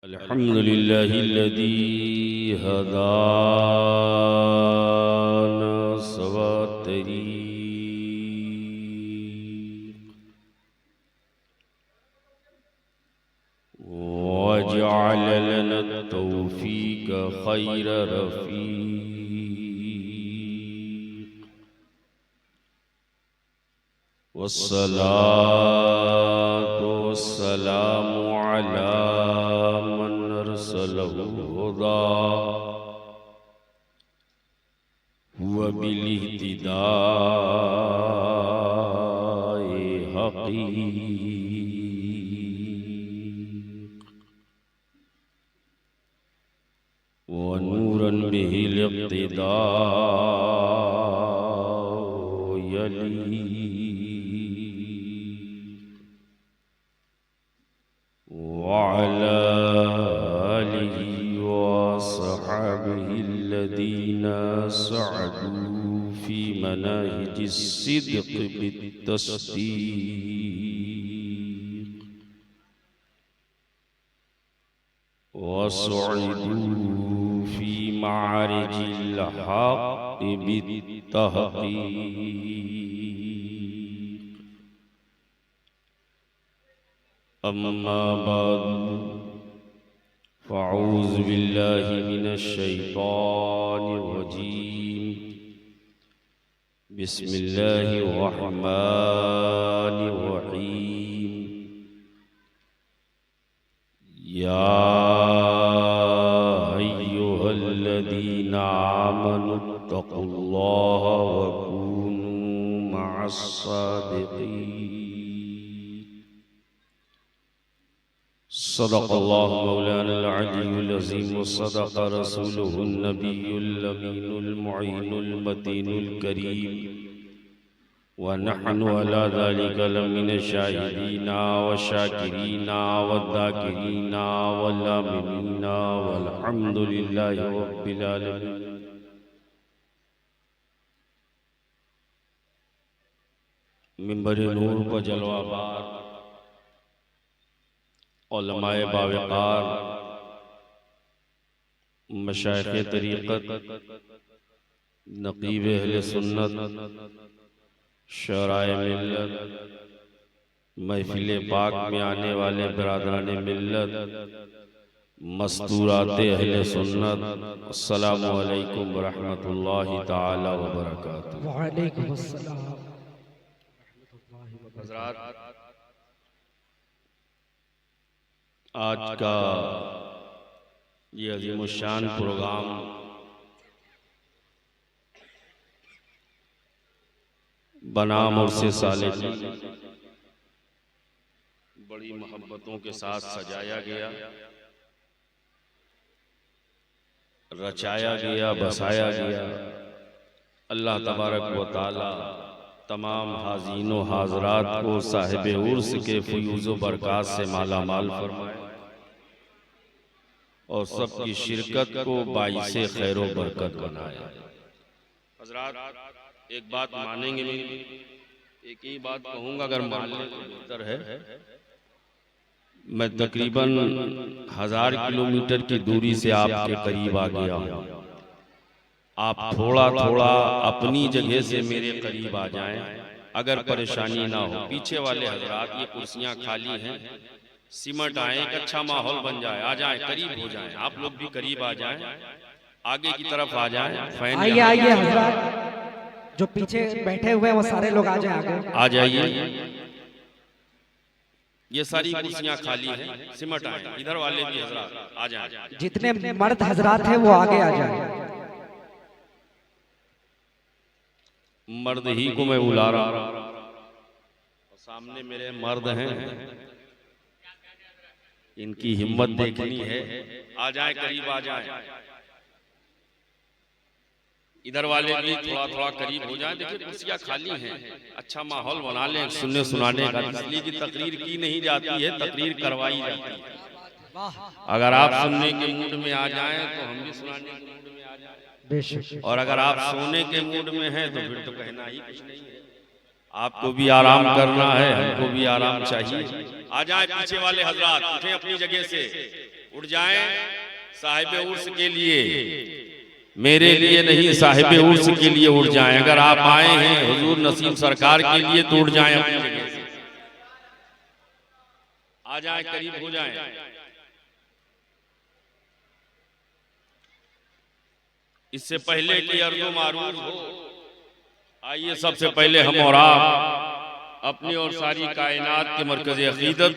अल्हम्दुलिल्लाहिल्लज़ी हदाना सवातरीक़ वजअल लना तौफ़ीक़ ख़ैर रफ़ीक़ वस्सलातु वस्सलामु अला मन अरसलहु हुदा हुवा बिलिहतिदाए हक़ीक़ व नूरन बिहिल इक़्तिदाउ यली वअला आलिहि व अस्हाबिहि अल्लज़ीना सअदू फ़ी मनाहिजिस सिद्क़ बित्तस्दीक़ व सुइदू फ़ी मारिजिल हक़्क़ बित्तहक़ीक़ अम्मा बाद फ़अऊज़ु बिल्लाहि मिनश शैतानिर रजीम बिस्मिल्लाहिर रहमानिर रहीम या अय्युहल्लज़ीना आमनुत्तक़ुल्लाहा व कूनू मअस्सादिक़ीन सदक़ल्लाहु मौलानल अलीयुल अज़ीम व सदक़ रसूलुहुन नबियुल अमीनुल मुईनुल मतीनुल करीम व नहनु अला ज़ालिका लमिनश शाहिदीना व शाकिरीना व ज़ाकिरीना वल आमिनीना वल्हम्दुलिल्लाहि रब्बिल आलमीन। मिंबर नूर पर जलवाबार उलमाए बावक़ार मशाइख़े तरीक़त नक़ीब अहले सुन्नत शराए मिल्लत महफ़िल पाक में आने वाले बिरादराने मिल्लत मस्तूराते अहले सुन्नत अस्सलामु अलैकुम व रहमतुल्लाहि ताला व बरकातुहू। व अलैकुम अस्सलाम व रहमतुल्लाहि व बरकातुहू। आज का ये अज़ीमुश्शान प्रोग्राम बनाम उर्से सालेही बड़ी मोहब्बतों के साथ सजाया गया, रचाया गया, बसाया गया। अल्लाह तबारक व तआला तमाम हाज़ीनो हाज़रात को साहिब उर्स के फ़यूज़ व बरक़ात से माला माल फरमाए और सबकी शिरकत को बाइसे खैर व बरकत बनाए। हज़रात एक बात मानेंगे नहीं, एक ही बात कहूँगा, अगर मान लें तो बेहतर है। मैं तकरीबन 1000 किलोमीटर की दूरी से आपके करीब आ गया हूँ। आप थोड़ा थोड़ा अपनी जगह से मेरे करीब आ जाएं, अगर परेशानी ना हो। पीछे वाले हजरात, ये कुर्सियां खाली हैं, सिमट आए, एक अच्छा माहौल बन जाए, आ जाएं, करीब हो जाएं। आप लोग भी करीब आ जाएं, आगे की तरफ आ जाएं। फैन आइए आइए हजरात, जो पीछे बैठे हुए हैं वो सारे लोग आ जाएं, आगे आ जाइए। ये सारी कुर्सियां खाली हैं, सिमट आए। इधर वाले भी हजरात आ जाएं। जितने मर्द हजरात हैं वो आगे आ जाएं। मर्द ही को मैं बुला रहा हूं, सामने मेरे मर्द हैं, इनकी हिम्मत देखनी है। आ जाए, करीब आ जाए। इधर वाले भी थोड़ा थोड़ा करीब हो जाए। देखिए कुर्सियां खाली हैं, अच्छा माहौल बना लें सुनने सुनाने का। इसलिए कि तकरीर की नहीं जाती है, तकरीर करवाई जाती है। अगर आप सुनने के मूड में आ जाएं तो हम भी सुनाने के मूड में आ जाएं, और अगर आप सोने के मूड में हैं तो फिर तो कहना ही कुछ नहीं है। आपको भी आराम करना है, हमको भी आराम चाहिए। आ जाए पीछे वाले हजरात, उठे अपनी जगह से, उड़ जाएं साहिब उर्स के लिए, मेरे लिए नहीं साहिब उर्स के लिए उड़ जाएं। अगर आप आए हैं हुजूर नसीम सरकार के लिए तो उड़ जाएं अपनी जगह से, आ जाएं, करीब हो जाएं। इससे पहले कि अर्ज़ो मारूफ हो, आइए सबसे पहले हम और आप अपनी और सारी कायनात के मरकज़ अक़ीदत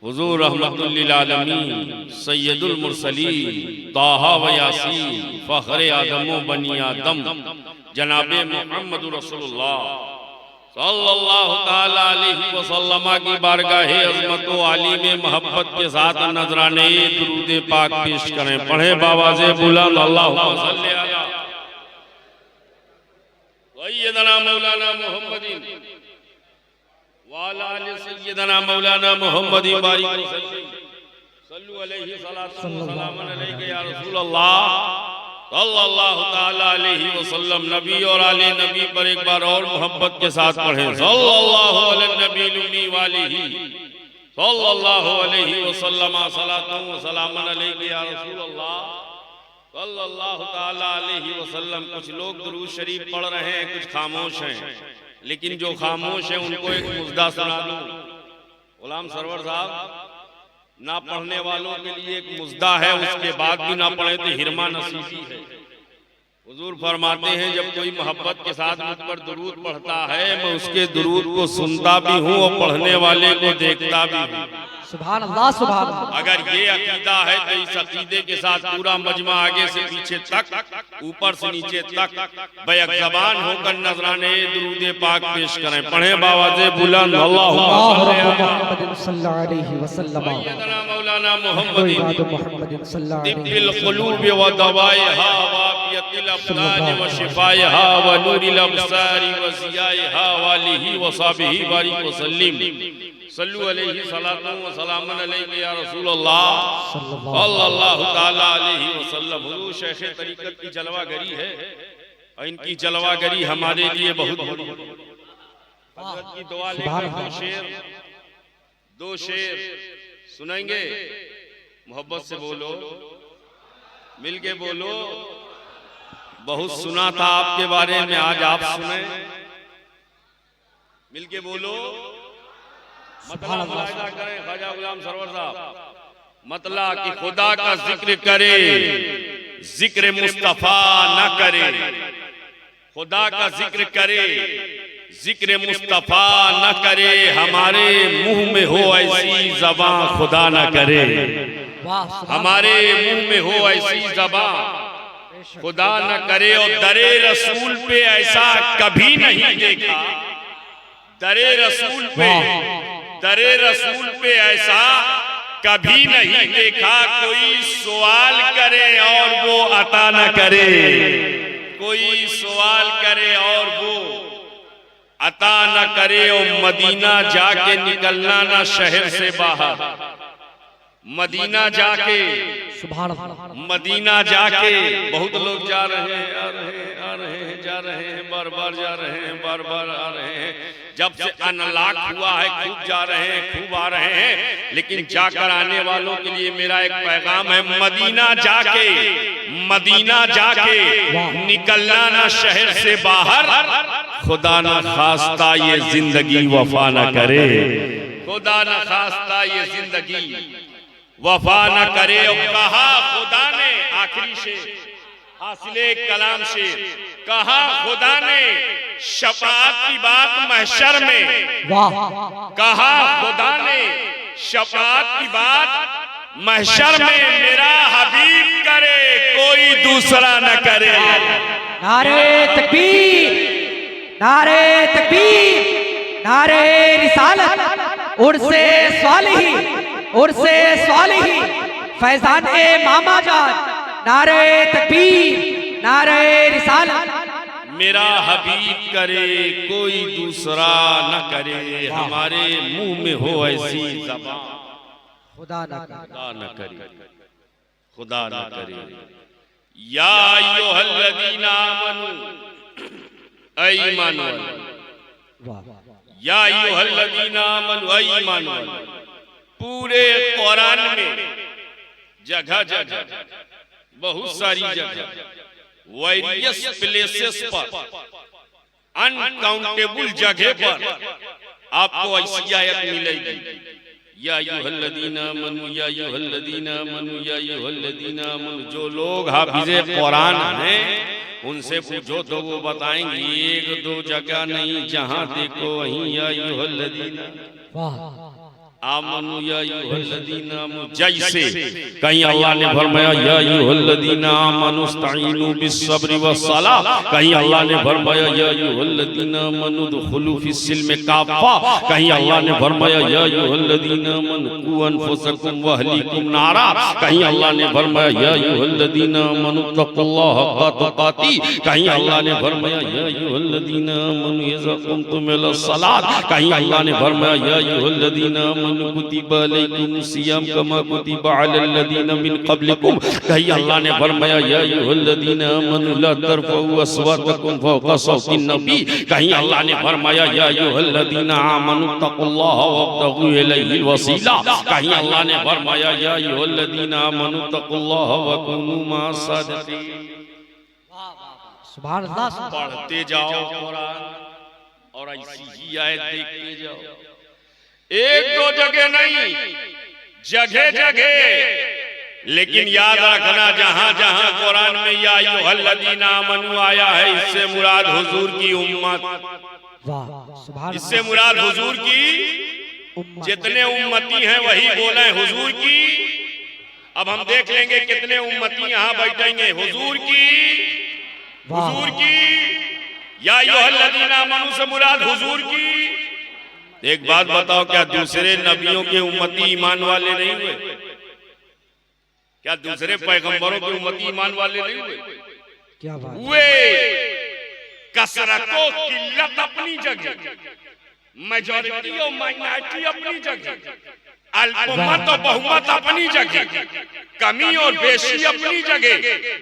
हुज़ूर रहमतुल लिल आलमीन सैयदुल मुरसलीन ताहा व यासीन फ़ख्रे आदम व बनी आदम जनाबे मुहम्मदुर रसूलुल्लाह सल्लल्लाहु ताला अलैहि वसल्लम की बारगाहे अज़मत व आली में मोहब्बत के साथ नजराने दुरूद पाक पेश करें। पढ़े बाबा से बुलंद अल्लाहुम्मा सल्ली अला सय्यदना मौलाना मुहम्मदिन वाला आले सय्यदना मौलाना मुहम्मदिन बारिक सल्लु अलैहि सलातु व सलामन अलैका या रसूल अल्लाह सल्लल्लाहु ताला अलैहि वसल्लम। नबी और आले नबी पर एक बार और मोहब्बत के साथ पढ़ें सल्लल्लाहु अलैहि नबी लुमी वालिही सल्लल्लाहु अलैहि वसल्लम सलातु व सलामन अलैका या रसूल अल्लाह सल्लल्लाहु ताला अलैहि वसल्लम। कुछ लोग दुरूद शरीफ पढ़ रहे हैं, कुछ खामोश हैं, लेकिन जो खामोश है उनको एक मुजदा सुना दूं। गुलाम सरवर साहब, ना पढ़ने वालों के लिए एक मुजदा है, उसके बाद भी ना पढ़े तो हिरमा नसीबी है। हुजूर फरमाते हैं जब कोई मोहब्बत के साथ मुझ पर दुरूद पढ़ता है, मैं उसके दुरूद को सुनता भी हूँ और पढ़ने वाले को देखता भी हूँ। सुभान अल्लाह सुभान अल्लाह। अगर ये अकीदा है तो इस अकीदे के साथ पूरा मजमा आगे से पीछे तक, ऊपर से नीचे तक बैक ज़बान होकर नजराने दुरूद पाक पेश करें। पढ़े बाबा से बुलंद अल्लाहुम्मा सल्लल्लाहु अलैहि वसल्लम सय्यदना मौलाना मुहम्मदिन सल्लल्लाहु तिब्बिल क़ुलूब व दवाइहा व आफियतिल अब्दान व शिफाइहा व नूरिल अबसारी व ज़ियाइहा व आलिहि व सहबिही बारिक व सल्लिम सल्लु अलैहि सलातु व सलामन अलैका या रसूल अल्लाह सल्लल्लाहु ताला अलैहि वसल्लम। हुजूर शेख तरीक़त की जलवागरी है और इनकी जलवागरी हमारे लिए बहुत बड़ी है। हज़रत की दुआ लेकर दो शेर सुनाएंगे। मोहब्बत से बोलो, मिलके बोलो। बहुत सुना था आपके बारे में, आज आप सुने, मिलके बोलो। मतला मुलाहिजा करें ख्वाजा गुलाम सरवर साहब। मतला कि खुदा का जिक्र करे, जिक्र मुस्तफा न करे। खुदा का जिक्र करे, जिक्र मुस्तफा न करे। हमारे मुंह में हो ऐसी ज़बान खुदा न करे। हमारे मुंह में हो ऐसी ज़बान खुदा न करे। और दरे रसूल पे ऐसा कभी नहीं देखा, दरे रसूल पे ऐसा कभी नहीं देखा। कोई सवाल करे और वो अता न करे, कोई सवाल करे और वो अता न करे। और मदीना जाके निकलना ना शहर से बाहर, मदीना जाके, मदीना जाके। बहुत लोग जा रहे हैं, आ रहे हैं, आ रहे हैं, जा रहे हैं, बार बार जा रहे हैं, बार बार आ रहे हैं। जब से अनलॉक हुआ है खूब जा रहे हैं, खूब आ रहे हैं। लेकिन जाकर आने वालों के लिए मेरा एक पैगाम है, मदीना जाके, मदीना जाके निकलना ना शहर से बाहर। खुदा ना खास्ता ये जिंदगी वफा न करे, खुदा ना खास्ता ये जिंदगी वफा न करे। और कहा खुदा ने, आखिरी शेर हासिले कलाम शेर, कहा खुदा ने शफाअत की बात महशर में। कहा खुदा ने शफाअत की बात महशर में। मेरा हबीब करे, कोई दूसरा न करे। नारे तकबीर, नारे तकबीर, नारे रिसालत, उर्से स्वालिही, उर्से स्वालिही, फैजान ए मामा जान। नारे तकबीर, नारे रिसालत। मेरा हबीब करे, कोई दूसरा न करे। हमारे मुंह में हो ऐसी ज़बान खुदा न करे, खुदा न करे। या अय्युहल्लज़ीना आमनू, ऐ ईमान वालों, या अय्युहल्लज़ीना आमनू, ऐ ईमान वालों। पूरे कुरान में जगह जगह बहुत सारी जगह वेरियस प्लेसेस पर अनकाउंटेबल जगह पर आपको ऐसी आयत मिलेगी, या अय्युहल्लज़ीना आमनू या अय्युहल्लज़ीना आमनू या अय्युहल्लज़ीना आमनू। जो लोग हाफिज़े कुरान हैं उनसे पूछो तो वो बताएंगे एक दो जगह नहीं, जहां देखो वहीं या अय्युहल्लज़ीना आमनू या अय्युहल्लज़ीना आमनू। जैसे कहीं अल्लाह ने फरमाया या अय्युहल्लज़ीना आमनू इस्तईनू बिस्सब्रि वस्सलाह, कहीं अल्लाह ने फरमाया या अय्युहल्लज़ीना आमनू दुखुलू फिस्सिल्मि काफ़ा, कहीं अल्लाह ने फरमाया या अय्युहल्लज़ीना आमनू कू अनफुसकुम व अहलीकुम नारा, कहीं अल्लाह ने फरमाया या अय्युहल्लज़ीना आमनू तक़ुल्लाह हक़्क़ तुक़ाती, कहीं अल्लाह ने फरमाया या अय्युहल्लज़ीना आमनू इज़ा कुंतुम इलस सलात, कहीं अल्लाह ने फरमाया या अय्युहल्लज़ीना कुतिबा अलैकुम सियाम कमा कुतिबा अलल लदीना मिन क़ब्लिकुम, कहीं अल्लाह ने फरमाया या अय्युहल्लज़ीना आमनू ला तरफ़ऊ अस्वातकुम फ़ौक़ सौतिन नबी, कहीं अल्लाह ने फरमाया या अय्युहल्लज़ीना आमनू तक़ुल्लाह वब्तगू इलैहिल वसीला, कहीं अल्लाह ने फरमाया या अय्युहल्लज़ीना आमनू तक़ुल्लाह व कुनू मअस सादिक़ीन। सुभान अल्लाह। पढ़ते जाओ कुरान और ऐसी ही आयत देखते जाओ, एक दो जगह नहीं, जगह जगह। लेकिन याद रखना जहां जहां कुरान में या अय्युहल्लज़ीना आमनू आया है, इससे मुराद हुजूर की उम्मत, इससे मुराद हुजूर की जितने उम्मती हैं वही बोले हुजूर की। अब हम देख लेंगे कितने उम्मती यहाँ बैठेंगे। हुजूर की या अय्युहल्लज़ीना आमनू से मुराद हुजूर की। एक बात बताओ, क्या दूसरे नबियों के उम्मती ईमान वाले नहीं हुए? क्या दूसरे पैगंबरों के उम्मती ईमान वाले नहीं हुए? क्या बात हुए। कसरतो किल्लत अपनी जगह, मेजॉरिटी और माइनॉरिटी अपनी जगह, अल्पमत और बहुमत अपनी जगह, कमी और बेशी अपनी जगह,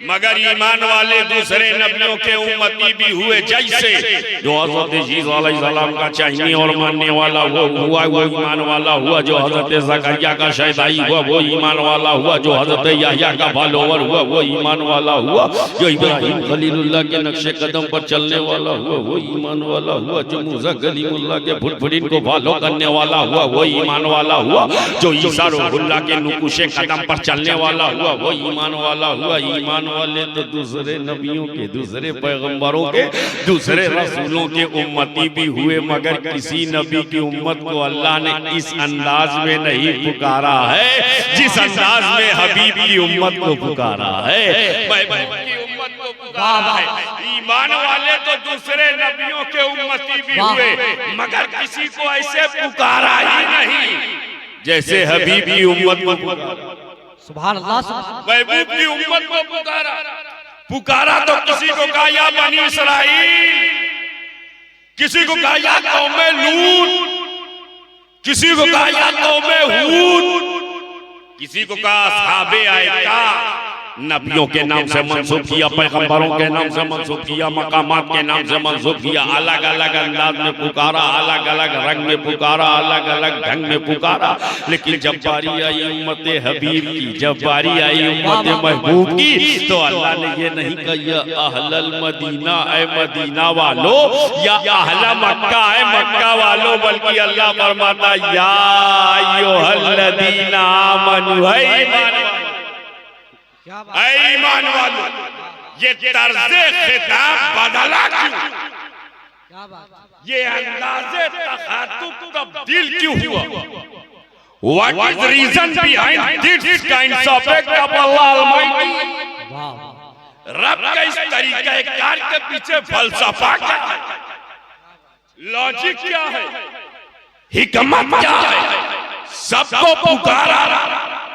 मगर ईमान वाले दूसरे नबियों के उम्मती भी हुए। जैसे जो हज़रत ईसा अलैहिस्सलाम का चाहने और मानने वाला वो हुआ, वो ईमान वाला हुआ। जो हज़रत ज़करिया का शहदाई हुआ, वो ईमान वाला हुआ। जो हज़रत याह्या का फॉलोवर हुआ, वो ईमान वाला हुआ। जो इब्राहिम खलीलुल्लाह के नक्शे कदम पर चलने वाला हुआ, वो ईमान वाला हुआ। जो मूसा कलीमुल्लाह के फुटफुटिन को फॉलो करने वाला हुआ, वो ईमान वाला हुआ। जो ईसा रूहुल्लाह के नुकुशे कदम पर चलने वाला हुआ, वो ईमान वाला हुआ। ईमान वाले तो दूसरे नबियों के, दूसरे पैगंबरों के, दूसरे रसूलों के उम्मती भी हुए, मगर किसी नबी की उम्मत को अल्लाह ने इस अंदाज में नहीं पुकारा है जिस अंदाज में हबीब की उम्मत को पुकारा है, महबूब की उम्मत को पुकारा है। ईमान वाले तो दूसरे नबियों के उम्मती भी हुए, मगर किसी को ऐसे पुकारा ही नहीं जैसे हबीब की उम्मत को पुकारा, सुभान अल्लाह। महबूब की उम्मत को पुकारा। पुकारा तो किसी को कहा या बनी इसराइल, किसी को कहा या कौमे लूत, किसी को कहा या कौमे हूद, किसी को कहा असहाबे आयका। नबियों के नाम से मंसूब किया, पैगंबरों के नाम से मंसूब किया, मकामात के नाम से मंसूब किया। अलग अलग अंदाज में पुकारा, अलग अलग रंग में पुकारा, अलग अलग ढंग में पुकारा। लेकिन जब बारी आई उम्मत हबीब की, जब बारी आई उम्मत महबूब की, तो अल्लाह ने ये नहीं कहा या अहलल मदीना, ऐ मदीना वालो, या अहला मक्का, ऐ मक्का वालो, बल्कि अल्लाह फरमाता या अय्युहल्लज़ीना आमनू, ऐ ईमान वालों। ये तर्ज़े खिताब बदला क्यों? ये अंदाज़े तखातुब तब्दील क्यों हुआ? What is the reason behind this kind of act of Allah Almighty? रब का इस तरीका कार के पीछे फलसफा क्या है? लॉजिक क्या है? हिकमत क्या है? सबको पुकारा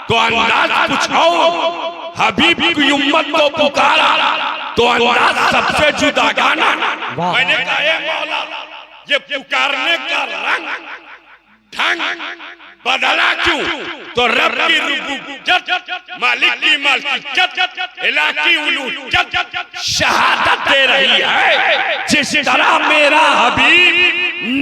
तो अंदाज पूछो। हबीब की उम्मत को पुकारा तो अंदाज सबसे जुदागाना। मैंने कहा मौला, ये पुकारने का रंग ढंग बदला क्यों? तो रब की रुबूबियत, मालिक की मालिकियत, इलाह की उलूहियत शहादत दे रही है। जिस तरह मेरा हबीब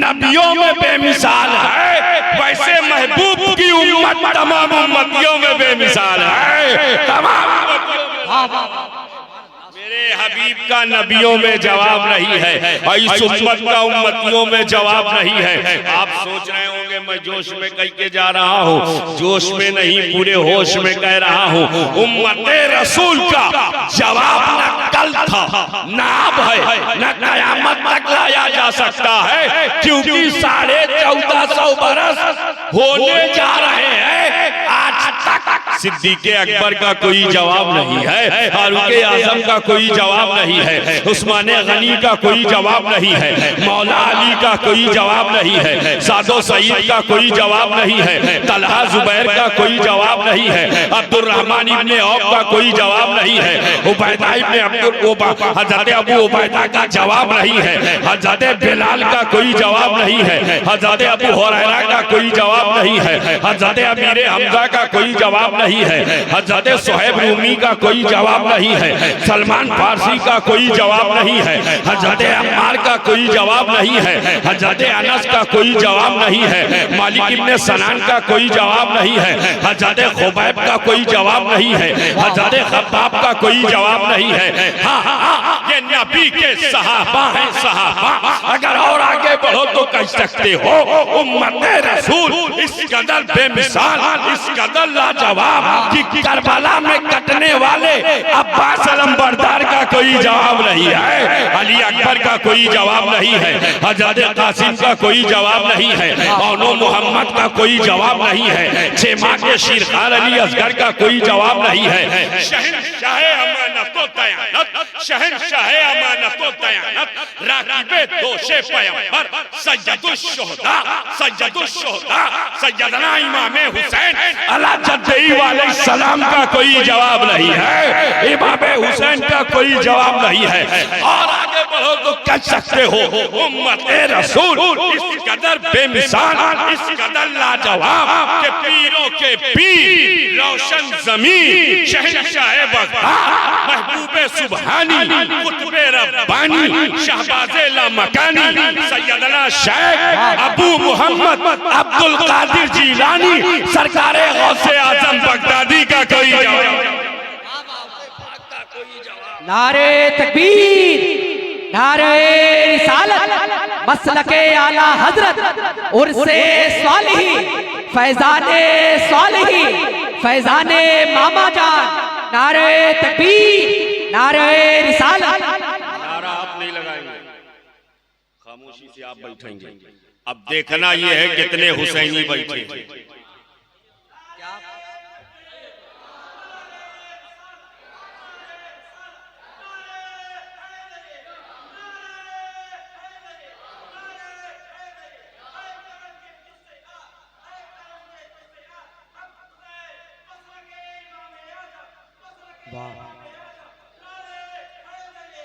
नबियों में बेमिसाल है, वैसे महबूब की उम्मत तमाम उम्मतियों में बेमिसाल है, तमाम उम्मतियों में। मेरे हबीब का नबियों में जवाब नहीं है और इस उम्मत का उम्मतियों में जवाब नहीं है। आप सोच रहे होंगे मैं जोश में कह के जा रहा हूँ, जोश में नहीं, पूरे होश में कह रहा हूँ। उम्मते रसूल का जवाब न कल था, न अब है, न कयामत तक लाया जा सकता है, क्योंकि 1450 बरस होने जा रहे हैं, आज तक सिद्दीक़ अकबर का कोई जवाब नहीं है, फारूक आजम का कोई जवाब नहीं है, उस्मान गनी का कोई जवाब नहीं है, मौला अली का कोई जवाब नहीं है, सादो सईद का कोई जवाब नहीं है, तलहा जुबैर का कोई जवाब नहीं है, अब्दुर्रहमान इब्ने औफ का कोई जवाब नहीं है, उबैदा इब्ने हजरत अबू उबैदा का जवाब नहीं है, हजरत बिलाल का कोई जवाब नहीं है, हजरत अबू हुरैरा का कोई जवाब नहीं है, हजरत अमीर हमजा का कोई जवाब नहीं है, हजरत सुहैब रूमी का कोई जवाब नहीं है, सलमान फारसी का कोई जवाब नहीं है, हजरत अम्मार का कोई जवाब नहीं है, हजरत अनस का कोई जवाब नहीं है, मालिक इब्ने सनान का कोई जवाब नहीं है, हजरत खुबैब का कोई जवाब नहीं है, हजरत खब्बाब का कोई जवाब नहीं है। हाँ, ये नबी के सहाबा हैं, सहाबा। अगर और आगे बढ़ो तो कह सकते हो उम्मत रसूल इस कदर बेमिसाल, इस कदर लाजवाब कि करबला में कटने वाले अब्बास अलंबरदार का कोई जवाब नहीं है, अली अकबर का कोई जवाब नहीं है, हजरत कासिम का कोई जवाब नहीं है, औनो मोहम्मद का कोई जवाब नहीं है, छेमा के शिरखार अली असगर का कोई जवाब नहीं है। शहंशाह अमानत व दयानत, शहंशाह अमानत व दयानत, राकिबे दोशे पैगंबर, सैयदुश शुहदा, सैयदुश शुहदा, सैयदना इमाम हुसैन अला जद्दी वाले सलाम का कोई जवाब नहीं है, इमाम हुसैन का कोई जवाब नहीं है। और आगे बढ़ो तो कह सकते हो उम्मत रसूल इस कदर बेमिसाल, इस कदर लाजवाब के पीरों के पीर, रोशन जमीन, शहंशाह बगदाद, महबूबे सुबहानी, कुतुबे रब्बानी, शहबाज़े लामकानी, सैयदना शेख अबू मोहम्मद अब्दुल कादिर जिलानी, सरकारे गौसे आजम बगदादी का कोई जवाब। नारे तकबीर, नारे रिसालत, मसलके आला हजरत, उर्से स्वालिही, फैजाने स्वालिही, फैजाने मामा जान, नारे तकबीर, नारे रिसालत। नारा आप नहीं लगाएंगे, खामोशी से आप बैठेंगे। अब देखना ये है कितने हुसैनी बैठे।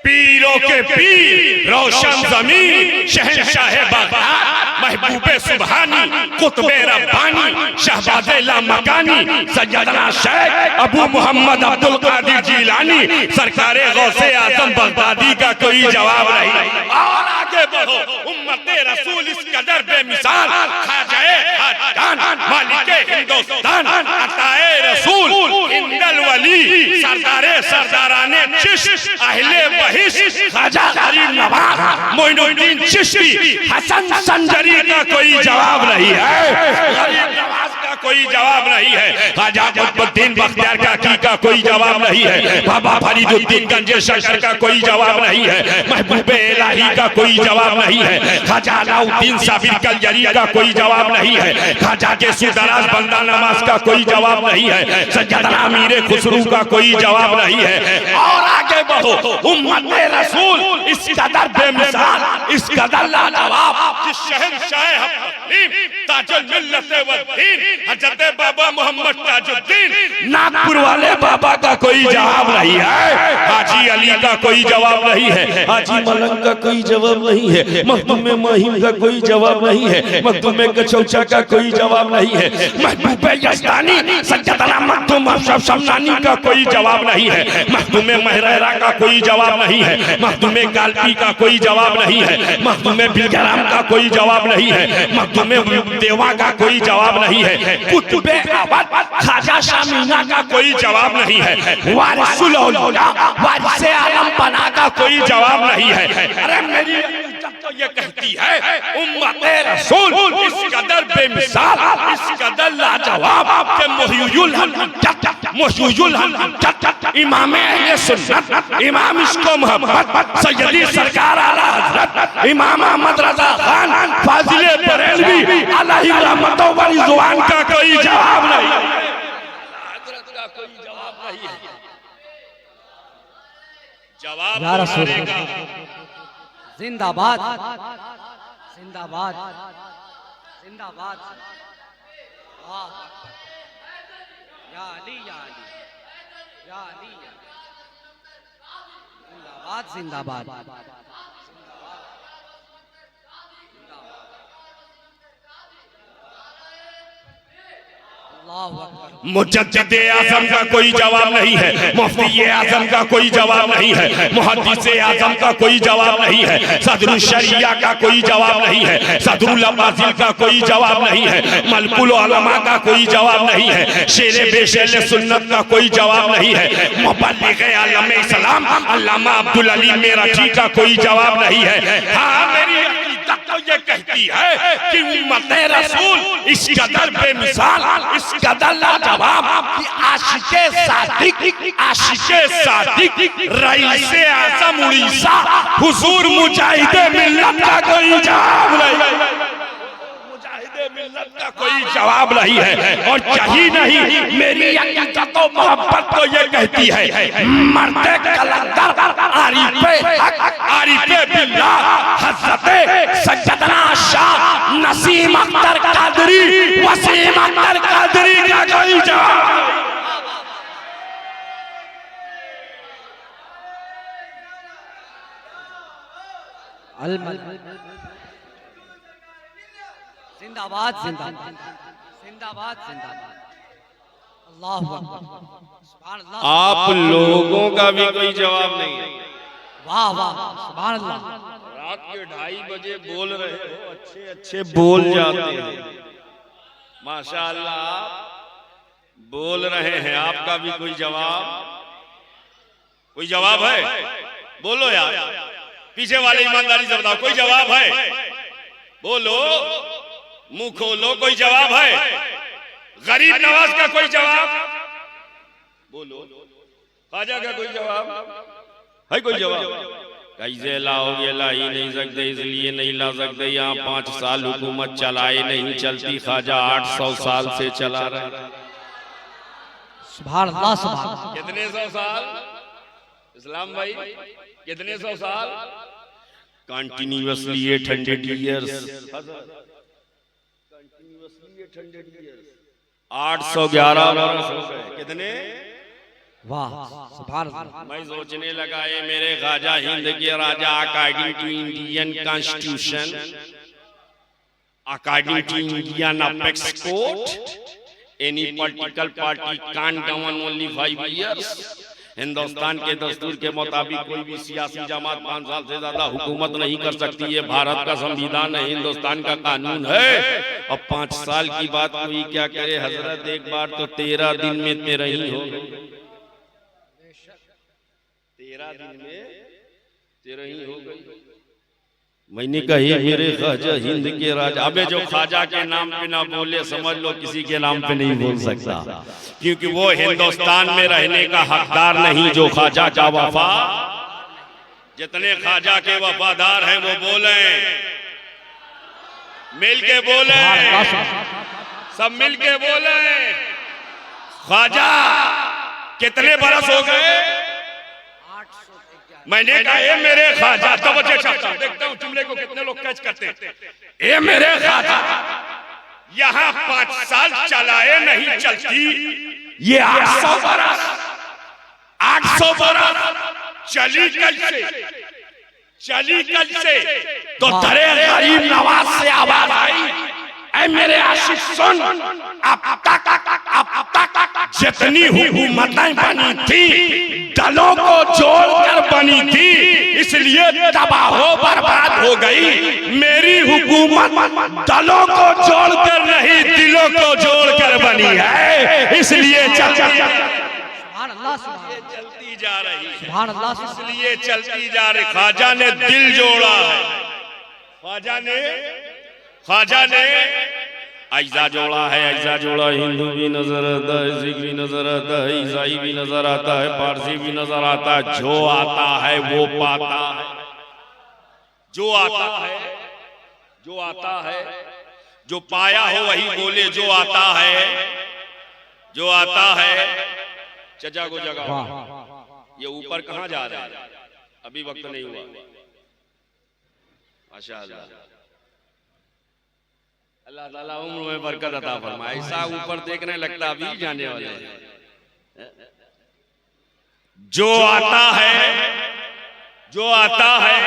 पीरों के पीर, रोशन जमीन, शहंशाह बगदाद, महबूबे सुबहानी, कुतुबे रब्बानी, शहबाज़े लामकानी, सैयदना शेख अबू मोहम्मद अब्दुल कादिर जिलानी, सरकारे गौसे आजम बगदादी का कोई जवाब नहीं। और आगे बढ़ो उम्मत रसूल इस कदर बेमिसाल, खाजाए खाजान, मालिके हिंदुस्तान, अताए रसूल, इंदल वली, सरदारे सरदाराने चिश्त, अहले बहिश, ख्वाजा गरीब नवाज, मोइनुद्दीन चिश्ती, हसन संजरी का कोई जवाब नहीं है, गरीब नवाज का कोई जवाब नहीं है, ख्वाजा कुतुबुद्दीन बख्तियार काकी का कोई जवाब नहीं है, बाबा फरीदुद्दीन गंजे शकर का कोई जवाब नहीं है, महबूबे इलाही का कोई जवाब नहीं है, ख्वाजा अलाउद्दीन साबिर कलजरी का कोई जवाब नहीं है, ख्वाजा के सुदराज बंदा नमाज का कोई जवाब नहीं है, सैयदना अमीर खुसरू का कोई जवाब नहीं है। और आगे बढ़ो उम्मत रसूल इस कदर बेमिसाल, इस कदर लाजवाब, जिस शहंशाह ताजुल मिल्लत व दीन हजरत बाबा मोहम्मद ताजुद्दीन नागपुर वाले बाबा का कोई जवाब नहीं है, हाजी अली का कोई जवाब नहीं है, हाजी मलंग का कोई जवाब नहीं है, मखदूम महिम का कोई जवाब नहीं है, मखदूम कचौचा का कोई जवाब नहीं है, महबूब यज़दानी सैयदना मखदूम अशरफ शमनानी का कोई जवाब नहीं है, मखदूम महरेरा लैला का कोई जवाब नहीं है, मखदूमे कालपी का कोई जवाब नहीं है, मखदूमे बिलगराम का कोई जवाब नहीं है, मखदूमे देवा का कोई जवाब नहीं है, कुतुबे अवध ख्वाजा शामीना का कोई जवाब नहीं है, वारिसुल औलिया वारिसे आलम बना का कोई जवाब नहीं है। अरे मेरी तो ये कहती है उम्मते रसूल इस कदर बेमिसाल, इस कदर लाजवाब के मुहय्युल हक़ इमाम अहले सुन्नत इमाम इश्क़ो मोहब्बत सैयदी सरकार आला हज़रत इमाम अहमद रज़ा खान फाज़िले बरेलवी अलैहि रहमतों व रिज़वान का कोई जवाब नहीं, हज़रत का कोई जवाब नहीं है। जवाब या रसूल करेगा। जिंदाबाद जिंदाबाद जिंदाबाद। वाह या अली या अली या अली जिंदाबाद जिंदाबाद। मुजद्दिद आज़म का कोई जवाब नहीं है, मुफ्ती आज़म का कोई जवाब नहीं है, मुहद्दिस आज़म का कोई जवाब नहीं है, सदरुल शरिया का कोई जवाब नहीं है, सदरुल अब्बासिल का कोई जवाब नहीं है, मलकुल उलमा का कोई जवाब नहीं है, शेरे बेशेर सुन्नत का कोई जवाब नहीं है, मुबल्लिग आलम इस्लाम अल्लामा अब्दुल अली मेरठी का कोई जवाब नहीं है। हाँ मेरी तो ये कहती है कि उम्मत रसूल इस कदर बेमिसाल, इस कदर लाजवाब कि आशिके सादिक रईसे आज़म उड़ीसा हुजूर मुजाहिदे मिल्लत का कोई जवाब नहीं, मुजाहिदे मिल्लत का कोई जवाब नहीं है। और चाहिए नहीं मेरी अकीदत और मोहब्बत तो ये कहती है मर्दे कलंदर आरिफे हक आरिफे बिल्लाह हज़रते सैयदना शाह नसीम अख्तर कादरी वसीम अख्तर कादरी का कोई जवाब जिंदाबाद जिंदाबाद जिंदाबाद जिंदाबाद। अल्लाहु अकबर सुभान अल्लाह। आप लोगों का भी कोई जवाब नहीं है। वाह वाह सुभान अल्लाह। रात के 2:30 बजे बोल रहे हो, अच्छे अच्छे बोल जाते हैं, माशाअल्लाह बोल रहे हैं, आपका भी कोई जवाब है? बोलो यार, पीछे वाले ईमानदारी से बताओ, कोई जवाब है? बोलो, मुंह खोलो, कोई जवाब है? गरीब नवाज का कोई जवाब? बोलो, ख्वाजा का कोई जवाब है? कोई जवाब? कैसे लाओगे? ला ही नहीं सकते, इसलिए नहीं ला सकते, यहाँ 5 साल हुकूमत चलाए नहीं चलती, ख्वाजा 800 साल से चला रहा। सुभान अल्लाह सुभान अल्लाह। कितने 100 साल इस्लाम भाई? कितने 100 साल? Continuously 800 years. 811 वर्ष हो गए। कितने? वाह सुभान अल्लाह। मैं सोचने लगा ये मेरे ख्वाजा हिंद के राजा according to Indian constitution, according to Indian apex code, any political party can't govern only 5 years. Hindustan के दस्तूर के मुताबिक कोई भी सियासी जमात 5 साल से ज्यादा हुकूमत नहीं कर सकती है। भारत का संविधान है, हिंदुस्तान का कानून है। अब 5 साल की बात कोई क्या करे हजरत, एक बार तो 13 दिन में 13 ही हो गई। 13 दिन में 13 ही हो गई। मैंने कही मेरे ख्वाजा हिंद के राजा, अबे जो ख्वाजा के नाम पे ना बोले समझ लो किसी के नाम पे नहीं बोल सकता, क्योंकि वो हिंदुस्तान में रहने का हकदार नहीं जो ख्वाजा का वफा। जितने ख्वाजा के वफादार हैं वो बोले, मिल के बोले, सब मिल के बोले। ख्वाजा कितने बरस हो गए? मैंने कहा ये मेरे ख्वाजा, तवज्जो चाहता हूं, देखता हूं जुमले को कितने लोग कैच करते हैं। ये मेरे ख्वाजा यहाँ 5 साल चलाए नहीं चलती, ये 800 बरस 800 बरस चली कल से तो दरे गरीब नवाज से आवाज आई, ऐ मेरे आशिक सुन, अब तक जितनी हुकूमतें बनी थी दलों को जोड़कर बनी थी, इसलिए तबाह बर्बाद हो गई। मेरी हुकूमत दलों को जोड़कर नहीं दिलों को जोड़कर बनी है, इसलिए चलती जा रही, इसलिए चलती जा रही। ख्वाजा ने दिल जोड़ा है, ख्वाजा ने अज्जा जोड़ा है, अज्जा जोड़ा। हिंदू भी नजर आता है, सिख भी नजर आता है, ईसाई भी नजर आता है, पारसी भी नजर आता है। जो आता है वो पाता है, जो आता है, जो आता है, जो पाया हो वही बोले। जो आता है, जो आता है। चचा को जगह। ये ऊपर कहाँ जा रहा है? अभी वक्त नहीं हुआ। माशाअल्लाह, अल्लाह ताला उम्र में बरकत अता फरमाए। ऐसा ऊपर देखने लगता अभी जाने वाले हैं। जो आता है, जो आता है,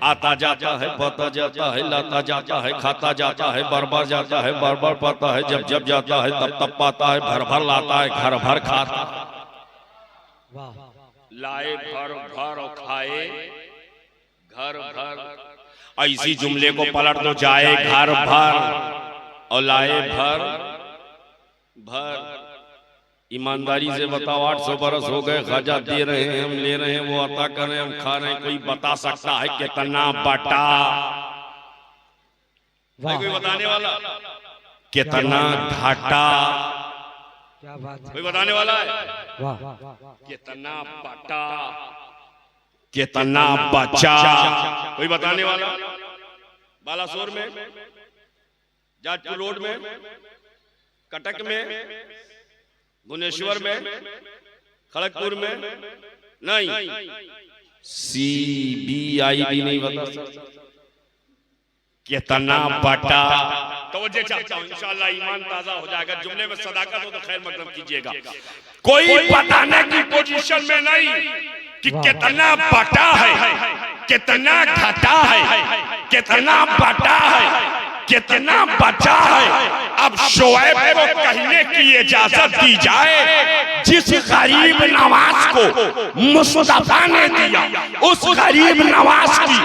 आता जाता है, पाता जाता है, लाता जाता है, खाता जाता है, बार जाता है, बार पाता है, जब जब जाता है तब पाता है, भर भर लाता है, घर भर खाता। लाए भर भर और खाए घर भर। ऐसी जुमले को पलट दो, जाए घर भर और लाए भर भर। ईमानदारी से बताओ, 800 बरस हो गए, ख्वाजा दे रहे हैं, हम ले रहे हैं, वो अता कर रहे हैं, हम खा रहे हैं। कोई बता सकता है कितना बटा? कोई बताने वाला? कितना घाटा? क्या बात है, कोई बताने वाला है? वाह, कितना बटा, कितना बचा? कोई बताने वाला? बालासोर में, जाजपुर रोड में, कटक में, भुवनेश्वर में, खड़गपुर में नहीं, CBI भी नहीं बता सकता कितना बटा। तवज्जो चाहता हूं, इंशाअल्लाह ईमान ताजा हो जाएगा। जुमले में सदाकत हो तो खैर मकदम कीजिएगा। कोई बताने की पोजीशन में नहीं कि कितना बटा है, कितना घटा है, कितना बटा है, कितना बचा है। अब शोएब को कहने की इजाजत दी जाए, जिस गरीब नवाज को मुस्तफा ने दिया, उस गरीब नवाज की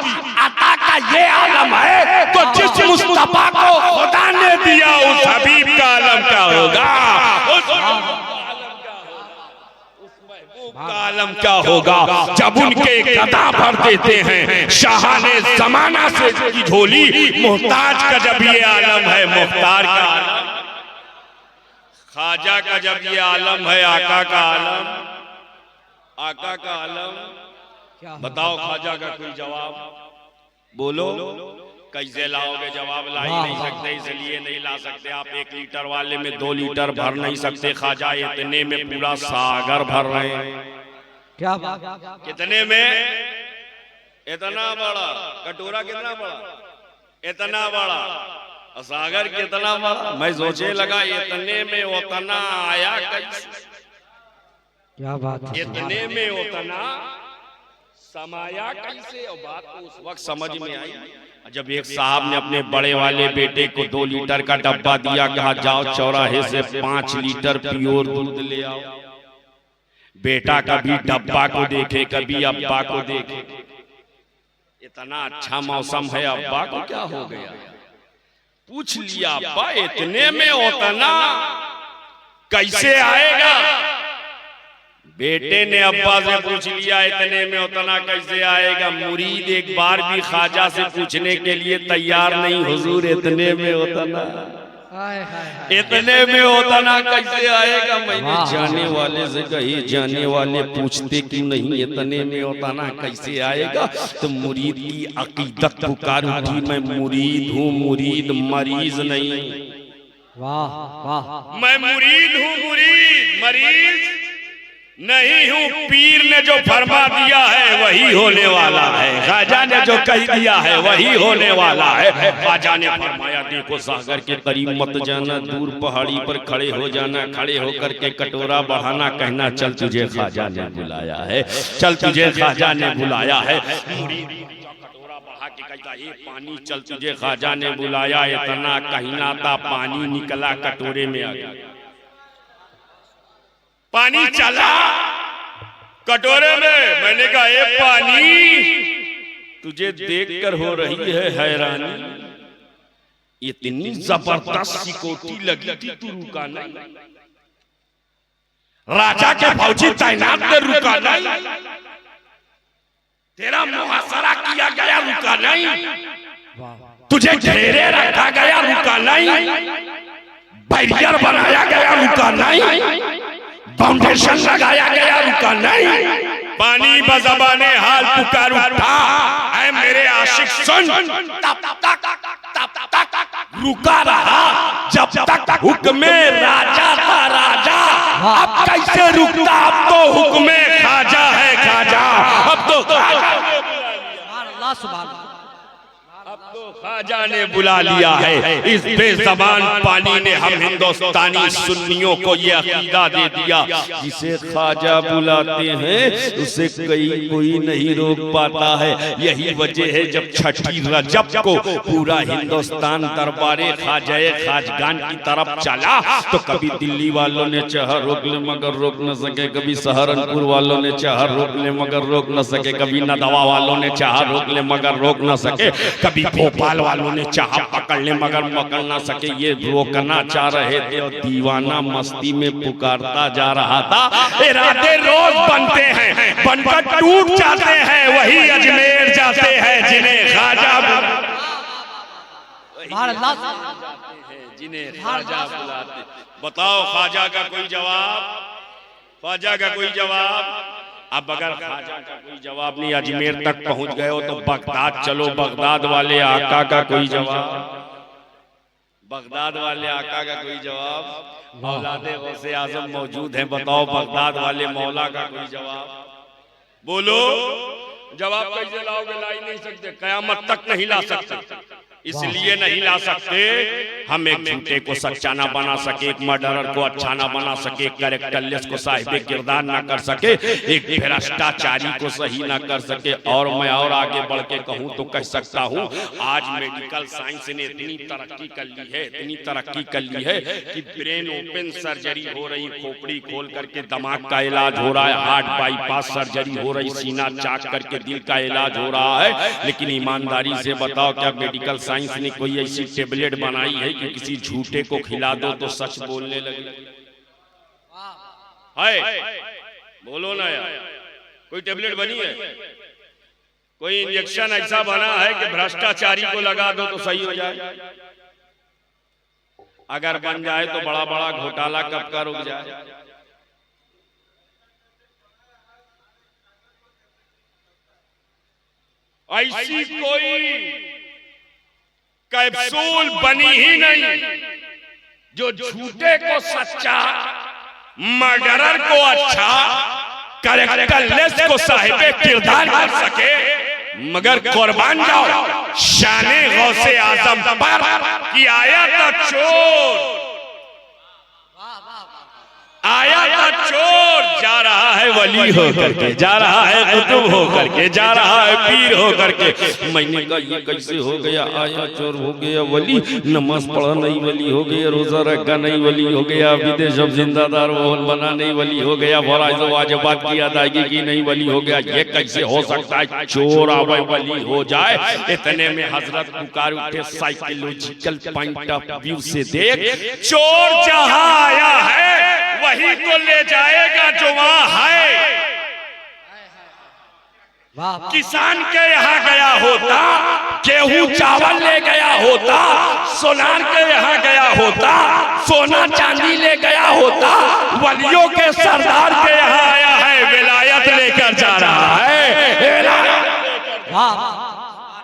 अता का ये आलम है, तो जिस मुस्तफा को खुदा ने दिया उस हबीब का आलम क्या होगा? आलम क्या होगा? जब उनके गदा भर देते हैं शाहाने जमाना से की झोली। मोहताज का जब ये आलम है, मुख्तार का आलम, ख्वाजा का जब ये आलम है, आका का आलम, आका का आलम। बताओ ख्वाजा का कोई जवाब बोलो? कैसे लाओगे जवाब? ला ही नहीं सकते, इसलिए नहीं ला सकते। आप 1 लीटर वाले में 2 लीटर भर नहीं सकते। ख्वाजा इतने में पूरा सागर भर रहे हैं। क्या बात, कितने में? इतना बड़ा कटोरा, कितना बड़ा, इतना बड़ा सागर, कितना बड़ा। मैं सोचे लगा इतने में उतना आया कैसे? क्या बात, इतने में उतना समाया कैसे? और बात तो उस वक्त समझ में आई जब एक साहब ने अपने बड़े वाले बेटे को 2 लीटर का डब्बा दिया, कहा जाओ चौराहे से 5 लीटर प्योर दूध ले आओ। बेटा कभी डब्बा को देखे, कभी अब्बा को देखे। इतना अच्छा मौसम है, अब्बा को क्या हो गया? पूछ लिया, अब्बा इतने में उतना कैसे आएगा? बेटे ने अब्बा से पूछ लिया, इतने में उतना कैसे आएगा? मुरीद एक बार भी ख्वाजा से पूछने के लिए तैयार नहीं, हुजूर इतने में उतना, इतने में उतना कैसे आएगा? मैंने जाने वाले से कही, जाने वाले पूछते क्यों नहीं इतने में उतना कैसे आएगा? तो मुरीद की अकीदत पुकार उठी, मैं मुरीद हूँ, मुरीद मरीज नहीं। वाह वाह, मैं मुरीद हूँ, मुरीद मरीज नहीं हूँ। पीर ने जो फरमा दिया है वही होने वाला है, ख्वाजा ने जो कह दिया है वही होने वाला है। ख्वाजा ने फरमाया, देखो सागर के करीब मत जाना, दूर पहाड़ी पर खड़े हो जाना, खड़े होकर के कटोरा बढ़ाना, कहना चल तुझे ख्वाजा ने बुलाया है, चल तुझे ख्वाजा ने बुलाया है। कटोरा बढ़ा के कहता, ये पानी चल तुझे ख्वाजा ने बुलाया। इतना कहना था, पानी निकला कटोरे में आ गया। पानी चला कटोरे में। मैंने कहा ए पानी, तुझे देखकर हो रही है हैरानी, इतनी जबरदस्त सिकोटी लगी थी, तू रुका नहीं। राजा के फौजी तैनात ने रुका नहीं, तेरा मुहासरा किया गया रुका नहीं, तुझे घेरे रखा गया रुका नहीं, बैरियर बनाया गया रुका नहीं, फाउंडेशन लगाया गया रुका नहीं। पानी बज़बाने हाल पुकार उठा, ऐ मेरे आशिक सुन, तब तक रुका रहा जब तक हुक्म राजा था राजा। अब कैसे रुकता, अब तो हुक्म खाजा है खाजा, अब तो खाजा ने बुला लिया है। इस बेज़बान पानी ने हम हिंदुस्तानी सुन्नियों को ये अकीदा दे दिया, जिसे खाजा बुलाते हैं उसे कोई नहीं रोक पाता है। यही वजह है जब छठी रजब को पूरा हिंदुस्तान दरबारे खाजाए खाजगान की तरफ चला, तो कभी दिल्ली वालों ने चाहा रोक ले मगर रोक न सके, कभी सहारनपुर वालों ने चाहा रोक ले मगर रोक न सके, कभी नदवा वालों ने चाहा रोक ले मगर रोक न सके, कभी भोपाल वालों ने चाहा पकड़ ले मगर पकड़ ना सके। ये रोकना चाह रहे थे और दीवाना मस्ती में पुकारता जा रहा था। इरादे रोज बनते हैं, बनकर टूट जाते हैं, वही अजमेर जाते हैं जिन्हें खाजा बुलाते। बताओ खाजा का कोई जवाब, ख्वाजा का कोई जवाब? अब अगर खाजा का कोई जवाब नहीं, अजमेर तक पहुंच गए हो तो बगदाद चलो, बगदाद वाले आका का कोई जवाब? बगदाद वाले आका का कोई जवाब? औलादे गौसे आजम मौजूद हैं, बताओ बगदाद वाले मौला का कोई जवाब? बोलो, जवाब कैसे लाओगे? ला ही नहीं सकते, कयामत तक नहीं ला सकते। इसलिए नहीं ला सकते, हम एक झूठे को सच्चा ना बना सके, एक मर्डरर को अच्छा ना बना सके, कैरेक्टरलेस को साहिब किरदार ना कर सके, एक भ्रष्टाचारी को सही ना कर सके। और मैं और आगे बढ़ के कहूँ तो कह सकता हूँ, आज मेडिकल साइंस ने इतनी तरक्की कर ली है, इतनी तरक्की कर ली है कि ब्रेन ओपन सर्जरी हो रही, खोपड़ी खोल करके दिमाग का इलाज हो रहा है, हार्ट बाईपास सर्जरी हो रही, सीना चाक करके दिल का इलाज हो रहा है। लेकिन ईमानदारी से बताओ, क्या मेडिकल साइंस ने कोई ऐसी टेबलेट बनाई है कि किसी झूठे को खिला दो तो सच बोलने लगे? है? बोलो ना यार, कोई टेबलेट बनी है? कोई इंजेक्शन ऐसा बना है कि भ्रष्टाचारी को लगा दो तो सही हो जाए? अगर बन जाए तो बड़ा बड़ा घोटाला कब का रुक जाए? ऐसी कोई कैप्सूल बनी ही नहीं जो झूठे को सच्चा, मर्डरर को अच्छा, कैरेक्टरलेस को साहिबे किरदार कर सके। मगर कुर्बान जाओ शाने गौसे आजम पर कि आया था चोर, आया था चोर, जा रहा है वली हो करके, जा रहा है कुतुब हो करके, जा रहा है पीर हो करके। मैंने कहा ये कैसे हो गया? आया चोर हो गया वली, नमाज पढ़ा नहीं वली हो गया, रोजा रखा नहीं वली हो गया, विदेश अब जिंदादार माहौल बना नहीं वली हो गया, फराइज वाजिबात की अदायगी की नहीं वली हो गया। ये कैसे हो सकता है? चोर आवे वली हो जाए। इतने में हजरत पुकार उठे, साइकोलॉजिकल पॉइंट ऑफ व्यू से देख, चोर जहां आया है वही तो ले जाएगा जो वहां है। किसान के यहाँ गया होता, गेहूं चावल ले गया होता, सोनार के यहाँ गया होता, सोना चांदी ले गया होता, वलियों के सरदार के यहाँ आया है, विलायत लेकर जा रहा है।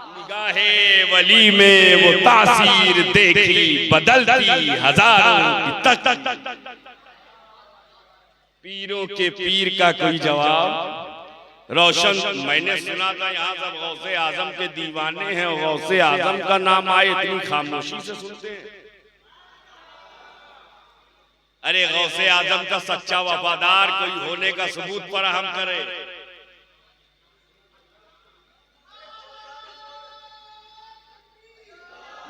निगाहे वली में वो तासीर देखी बदलती हजारों तक। पीरों के पीर का कोई जवाब? रोशन, मैंने सुना था यहाँ सब गौसे आजम के दीवाने हैं, गौसे आजम का नाम आए इतनी खामोशी से सुनते हैं। अरे गौसे आजम का सच्चा वफादार कोई होने का सबूत फराहम करे।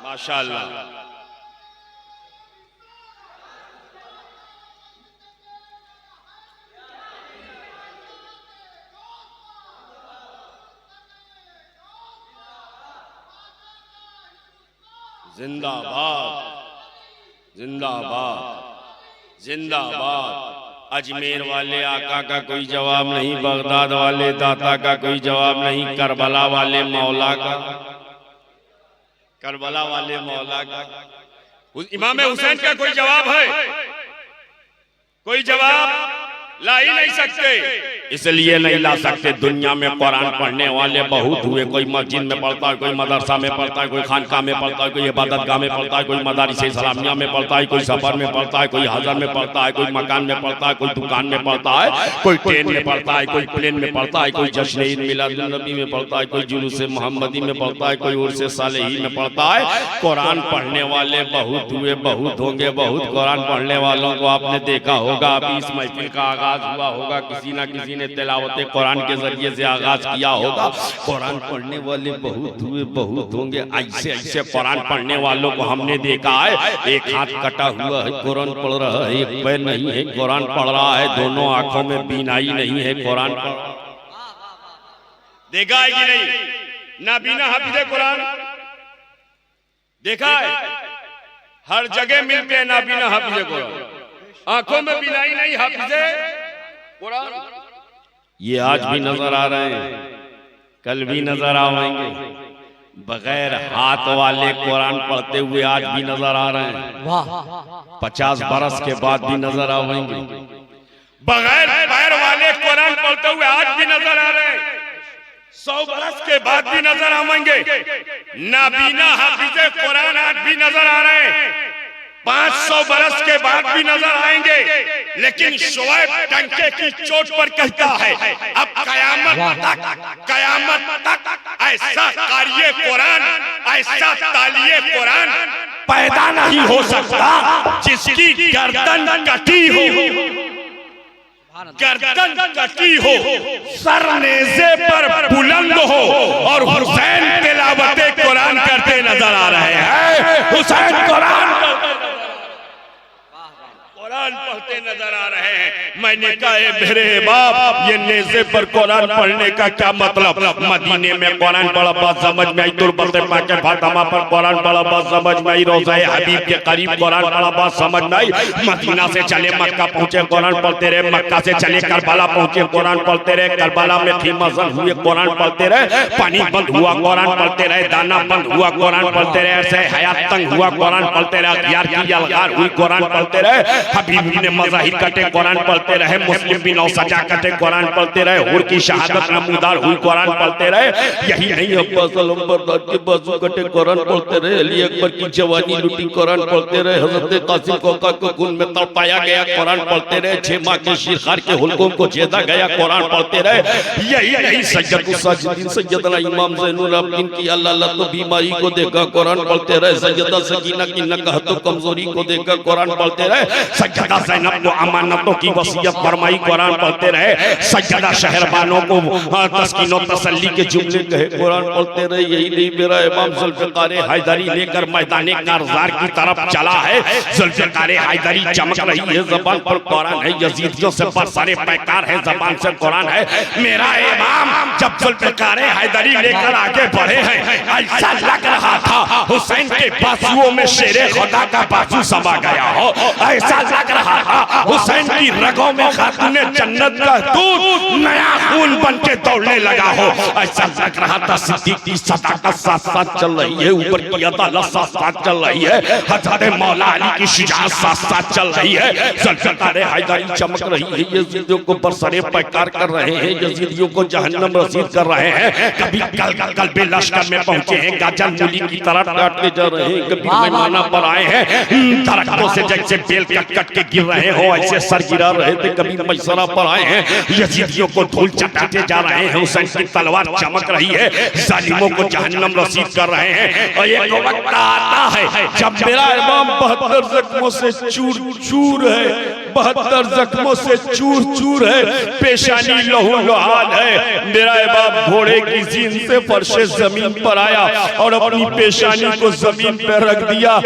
माशाअल्लाह। जिंदाबाद जिंदाबाद जिंदाबाद। अजमेर वाले आका का कोई जवाब नहीं, बगदाद वाले दाता का कोई जवाब नहीं, करबला वाले मौला का, करबला वाले मौला का, इमाम हुसैन का कोई जवाब है? कोई जवाब ला ही नहीं सकते, इसलिए नहीं ला सकते। दुनिया में कुरान पढ़ने वाले बहुत हुए, कोई मस्जिद में पढ़ता है, कोई मदरसा में पढ़ता है, कोई खानका में पढ़ता है, कोई इबादतगाह में पढ़ता है, कोई मदारिस इस्लामिया में पढ़ता है, कोई सफर में पढ़ता है, कोई हजर में पढ़ता है, कोई मकान में पढ़ता है, कोई दुकान में पढ़ता है, कोई ट्रेन में पढ़ता है, कोई प्लेन में पढ़ता है, कोई जश्न ईद मिलादुन्नबी में पढ़ता है, कोई जुलूस मोहम्मदी में पढ़ता है, कोई उर्स सालेहीन में पढ़ता है। कुरान पढ़ने वाले बहुत हुए, बहुत होंगे, बहुत कुरान पढ़ने वालों को आपने देखा होगा। अभी इस महफिल का आगाज हुआ होगा, किसी ना किसी ने तिलावत कुरान के जरिए से आगाज किया होगा। कुरान पढ़ने वाले बहुत हुए, बहुत होंगे। ऐसे ऐसे कुरान पढ़ने वालों को हमने देखा है, एक हाथ कटा हुआ है कुरान पढ़ रहा है, एक पैर नहीं है कुरान पढ़ रहा है, दोनों आंखों में बीनाई नहीं है कुरान पढ़। देखा है कि नहीं? नाबीना हाफिज़े कुरान देखा है? हर जगह मिलते हैं नाबीना हाफिज़े कुरान, आंखों में बीनाई नहीं हाफिज़े कुरान। ये आज भी नजर आ रहे हैं, कल भी नजर आएंगे। बगैर हाथ वाले कुरान पढ़ते हुए आज भी नजर आ रहे हैं, 50 बरस के बाद भी नजर आएंगे। बगैर पैर वाले कुरान पढ़ते हुए आज भी नजर आ रहे हैं, 100 बरस के बाद भी नजर आएंगे। नाबीना हाफिज़े कुरान आज भी नजर आ रहे हैं, 500 बरस के बाद भी नजर आएंगे। लेकिन शुएब डंके की चोट पर कहता है, अब कयामत तक ऐसा कारिये कुरान, ऐसा तालिये कुरान पैदा नहीं हो सकता जिसकी गर्दन कटी हो, गर्दन कटी हो, सर नेज़े पर बुलंद हो और हुसैन तिलावत कुरान करते नजर आ रहे हैं। हुसैन कुरान पढ़ते नजर आ रहे हैं। मैंने कहा मेरे बाप, ये नेज़े पर कुरान पढ़ने का क्या मतलब? मदीने में कुरान पढ़ा बात समझ में आई, तुरबत पाके फातिमा पर कुरान पढ़ा बात समझ में आई, रोज़ा हबीब के करीब कुरान पढ़ा बात समझ में आई। मदीना से चले मक्का पहुंचे कुरान पढ़ते रहे, मक्का से चले करबला पहुंचे कुरान पढ़ते रहे, करबला में खीमजन हुए कुरान पढ़ते रहे, पानी बंद हुआ कुरान पढ़ते रहे, दाना बंद हुआ कुरान पढ़ते रहे, ऐसे हयात तंग हुआ कुरान पढ़ते रहे, अखियार की अलगार हुई कुरान पढ़ते रहे, हबीब ने मज़ाहिर कटे कुरान पढ़ते रहे, मुस्लिम बिन सजा कटे कुरान पढ़ते रहे, हुर की शहादत नमूदार हुई कुरान पढ़ते रहे। यही नहीं, अब्बास अलंबरदार के बाजू कटे कुरान पढ़ते रहे, अली अकबर की जवानी लुटी कुरान पढ़ते रहे, हजरत कासिम को खून में तड़पाया गया कुरान पढ़ते रहे, 6 माह के शिरखार के हुल्कों को छेदा गया कुरान पढ़ते रहे। यही नहीं, सज्जदुस साजिदीन सैयदना इमाम ज़ैनुल आबिदीन की अल्लाह तो बीमारी को देखा कुरान पढ़ते रहे, सैयदा सकीना की नकहत कमजोरी को देखकर कुरान पढ़ते रहे, सैयदा ज़ैनब को अमानतों की वसीयत फरमाई कुरान पढ़ते रहे, सैयदा शहरबानों को तस्कीन और तसल्ली के जुमले कहे कुरान पढ़ते रहे। यही नहीं, मेरा इमाम ज़ुल्फ़िकार हैदरी लेकर मैदान कारज़ार की तरफ चला है, ज़ुल्फ़िकार हैदरी चमक रही है, ज़बान पर कुरान है, यज़ीदियों से बरसरे पैकार है, ज़बान से कुरान है। मेरा इमाम जब ज़ुल्फ़िकार हैदरी लेकर आगे बढ़े हैं, ऐसा लग रहा था हुसैन के बाजुओं में शेरे खुदा का बाजू समा गया हो, ऐसा लग रहा था हुसैन की रगों में खातूने जन्नत का दूध नया खून बन के दौड़ने लगा हो, ऐसा लग रहा था सिद्दीक की सदाकत साथ साथ चल रही है, ऊपर की अदालत साथ साथ चल रही है, हज़रत मौला अली की शुजाअत साथ साथ चल रही है, ज़ुल्फ़िकार हैदरी चमक रही है, यज़ीदियों को बरसरे पैकार कर रहे हैं, यज़ीदियों को जहन्नम रसीद कर रहे हैं। कभी कल लश्कर में पहुंचे हैं, गाजल मूली की तरफ काटते जा रहे हैं, कभी मैदाना पर आए हैं, दरख्तों से जैसे बेल कट के गिर रहे हो ऐसे सर गिरा रहे थे, कभी मैसरा पर आए हैं, यज़ीदियों को धूल चटाते जा रहे हैं, हुसैन की तलवार चमक रही है, जालिमों को जहन्नम रसीद कर रहे हैं। और एक वक्त आता है जब मेरा इमाम 72 जख्मों से चूर चूर है, 72 जख्मों से चूर चूर है, पेशानी लहू लुहान है। मेरा इमाम घोड़े की जीन से फर्शे जमीन पर आया और अपनी पेशानी को जमीन पर रख दिया।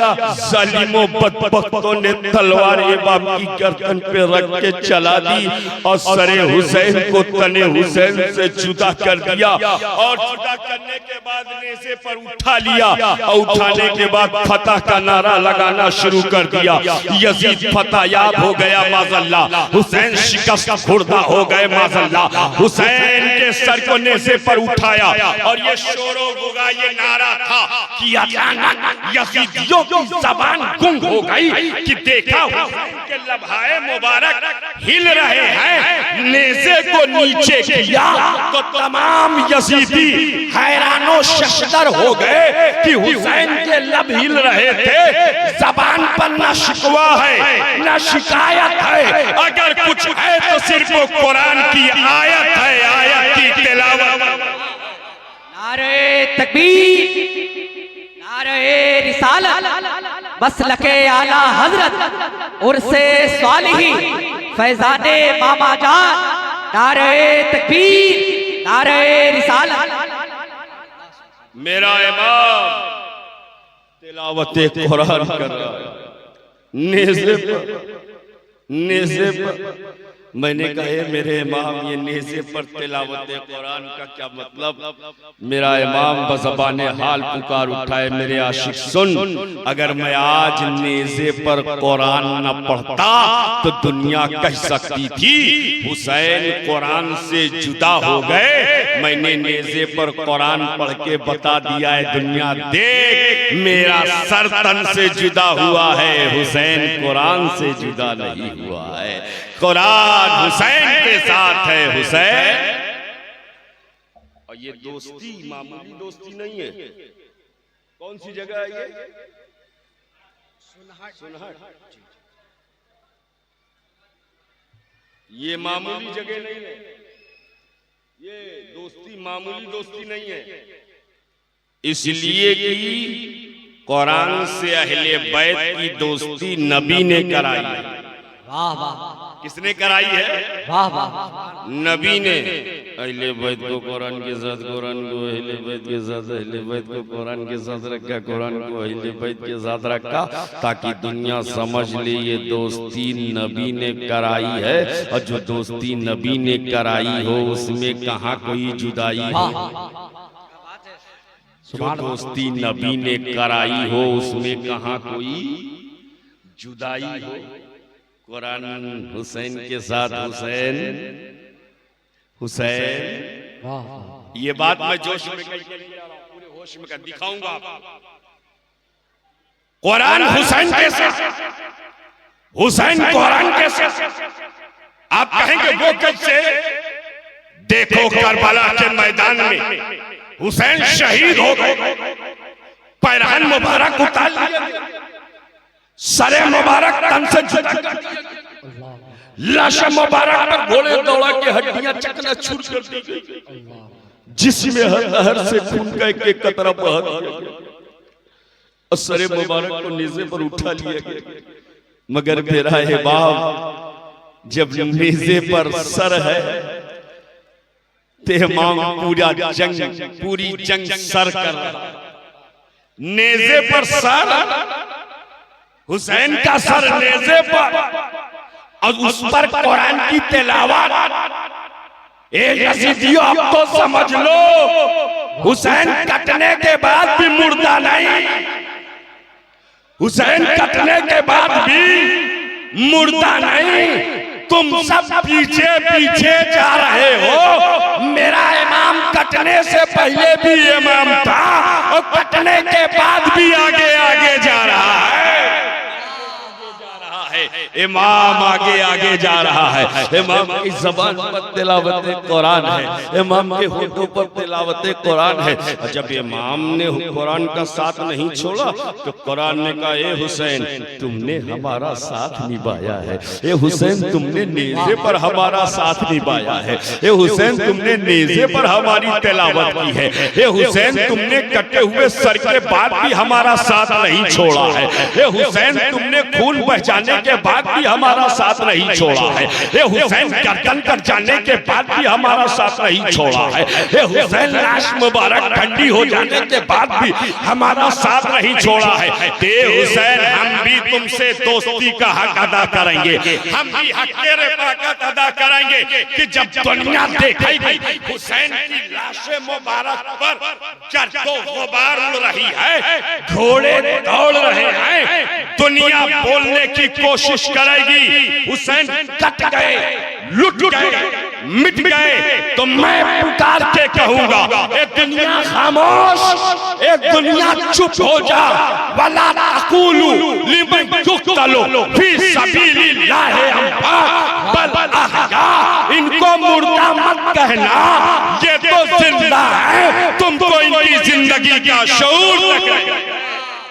जालिमों बदबख्तों ने तलवारें बाप की गर्दन पे रख के चला दी और सरे हुसैन को तने हुसैन से जुदा कर दिया और जुदा करने के बाद नेज़े पर उठा लिया और उठाने के बाद फतह का नारा लगाना शुरू कर दिया। यजीद फतह याब हो गया माज़ल्ला, हुसैन शिकस्त खुर्दा हो गए माज़ल्ला। हुसैन के सर को नेज़े पर उठाया और ये शोरो गुगा ये नारा था कि अचानक यजीदियों की ज़बान गुंग हो गई कि देखा हुसैन के लम्हाए मुबारक हिल रहे हैं। नेज़े को नीचे किया तो तमाम यजीदी हैरानो शशदर हो गए कि हुसैन के लब हिल रहे थे। ज़बान पर न शिकवा है न शिकायत है, अगर कुछ है तो सिर्फ कुरान की आयत है, आयत की तिलावत। नारे तकबीर, नारे रिसालत, मसलके आला हजरत, उर्से स्वालिही, फैजाने मामा जान। नारे तकबीर, नारे रिसालत। मेरा इमाम तिलावते कुरान कर रहा है नेज़े पर। मैंने कहा मेरे इमाम ये नेज़े पर तिलावते कुरान का क्या मतलब? मेरा इमाम बज़बाने हाल पुकार उठाए, मेरे आशिक सुन, अगर मैं आज नेज़े पर कुरान न पढ़ता तो दुनिया कह सकती थी हुसैन कुरान से जुदा हो गए। मैंने नेज़े पर कुरान पढ़ के बता दिया है दुनिया देख मेरा सर तन से जुदा हुआ है, हुसैन कुरान से जुदा नहीं हुआ है। कुरान हुसैन के साथ है। हुसैन और ये दोस्ती मामूली दोस्ती नहीं है। कौन सी जगह है ये? सुनहट। ये मामूली जगह नहीं है, ये दोस्ती मामूली दोस्ती नहीं है। इसलिए कि कुरान से अहले बैत की दोस्ती नबी ने कराई है। वाह वाह। किसने कराई है? वाह वाह। नबी ने। अहले बैत को कुरान के साथ, कुरान को अहले बैत के साथ, अहले बैत को कुरान के साथ रखा, कुरान को अहले बैत के साथ रखा, ताकि दुनिया समझ ले ये दोस्ती नबी ने कराई है। और जो दोस्ती नबी ने कराई हो उसमें कहाँ कोई जुदाई हो। जो दोस्ती नबी ने कराई हो उसमें कहाँ कोई जुदाई हो। कुरान हुसैन के साथ, हुसैन हुसैन। ये बात मैं जोश में पूरे होश में दिखाऊंगा। कुरान हुसैन के साथ, हुसैन कुरान के साथ। आप कहेंगे वो कैसे? देखो करबला के मैदान में हुसैन शहीद हो गए, पैरहन मुबारक उतार लिया, सरे मुबारक तन से जुदा कर दिया, लाश मुबारक पर घोड़े दौड़ा के हड्डियां चकनाचूर कर दी गई, जिसमें हर नहर से खून का एक कतरा बह गया और सरे मुबारक को नेज़े पर उठा लिया गया। मगर मेरा है बाप, जब नेज़े पर सर है तेहमाम पूरी जंग सर कर रहा, नेज़े पर सर, हुसैन का सर नेज़े पर और उस पर कुरान की तिलावत। यजीदियों अब तो समझ लो, हुसैन कटने के बाद भी मुर्दा नहीं, हुसैन कटने के बाद भी मुर्दा नहीं। तुम सब पीछे पीछे जा रहे हो। मेरा इमाम कटने से पहले भी इमाम था और कटने के बाद भी आगे आगे जा रहा है। इमाम आगे आगे जा रहा है। इमाम की ज़बान पर तिलावत कुरान है, इमाम के होठों पर तिलावत कुरान है। जब इमाम ने कुरान का साथ नहीं छोड़ा तो कुरान ने कहा, ए हुसैन तुमने हमारा साथ निभाया है, ए हुसैन तुमने नेज़े पर हमारा साथ निभाया है, ए हुसैन तुमने नेज़े पर हमारी तिलावत की है, ए हुसैन तुमने कटे हुए सर के बाद भी हमारा साथ नहीं छोड़ा है, ए हुसैन तुमने खून बह जाने के बाद बाद भी हमारा साथ नहीं छोड़ा है। ए हुसैन गर्दन कट जाने के बाद भी हमारा साथ नहीं छोड़ा है। ए हुसैन लाश मुबारक ठंडी हो जाने के बाद भी हमारा साथ नहीं छोड़ा है। ते हुसैन हम भी तुमसे दोस्ती का हक अदा करेंगे, हम भी हक रफाकत अदा करेंगे कि जब दुनिया देखेगी हुसैन की लाशे मुबारक पर गर्दो गुबार उड़ रही है, घोड़े दौड़ रहे हैं, दुनिया बोलने की कोशिश करेगी हुसैन कट गए, लुट गए, मिट गए, तो मैं पुकार के कहूंगा ए दुनिया खामोश, ए दुनिया चुप हो जा, वला तक़ूलू लिमन युक़्तलू फी सबीलिल्लाह अम्वात बल अहया, इनको मुर्दा मत कहना, ये तो जिंदा है, तुमको इनकी जिंदगी का शऊर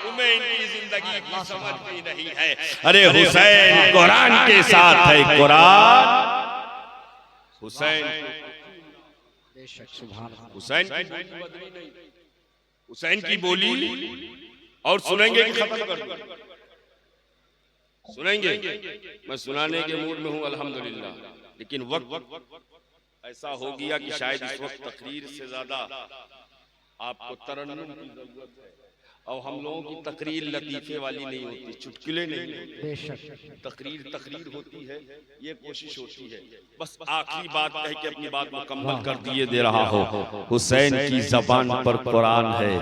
तुम्हें इनकी जिंदगी की समझ भी नहीं है। अरे हुसैन कुरान के साथ है, कुरान हुसैन हुसैन हुसैन की बोली और सुनेंगे कि खत्म कर दूं? सुनेंगे। मैं सुनाने के मूड में हूं अल्हम्दुलिल्लाह, लेकिन वक्त ऐसा हो गया कि शायद इस वक्त तकरीर से ज्यादा आपको तरन्नुम की जरूरत है। और हम लोगों की तकरीर लतीफे वाली नहीं होती, चुटकुले नहीं होते, तकरीर होती है, ये कोशिश होती है बस आखिरी बात कह के अपनी बात मुकम्मल कर दिए दे रहा हो। हुसैन की जबान पर कुरान है,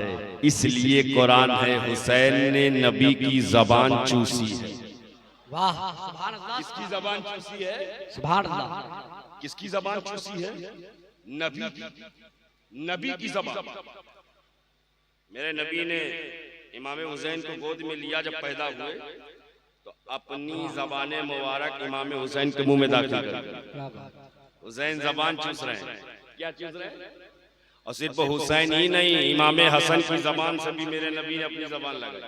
इसलिए कुरान है हुसैन ने नबी की जबान चूसी है। वाह सुभान अल्लाह। किसकी जबान चूसी है? सुभान अल्लाह। किसकी जबान चूसी है? नबी की जबान। मेरे नबी ने इमाम हुसैन को गोद में लिया जब पैदा हुए तो अपनी जबान मुबारक इमाम हुसैन के मुंह में दाखिल कर, हुसैन जबान चूस रहे हैं। क्या चूस रहे हैं? और सिर्फ हुसैन ही नहीं, इमाम हसन की जबान से भी मेरे नबी ने अपनी जबान लगाई।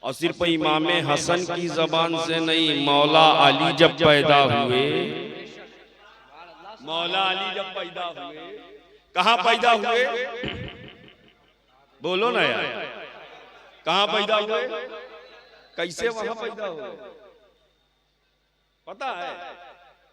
और सिर्फ इमाम हसन की जबान से नहीं, मौला अली जब पैदा हुए, मौला अली जब पैदा हुए, कहाँ पैदा हुए? बोलो ना यार, कहाँ पैदा हुए? कैसे वहां पैदा हुए? पता है?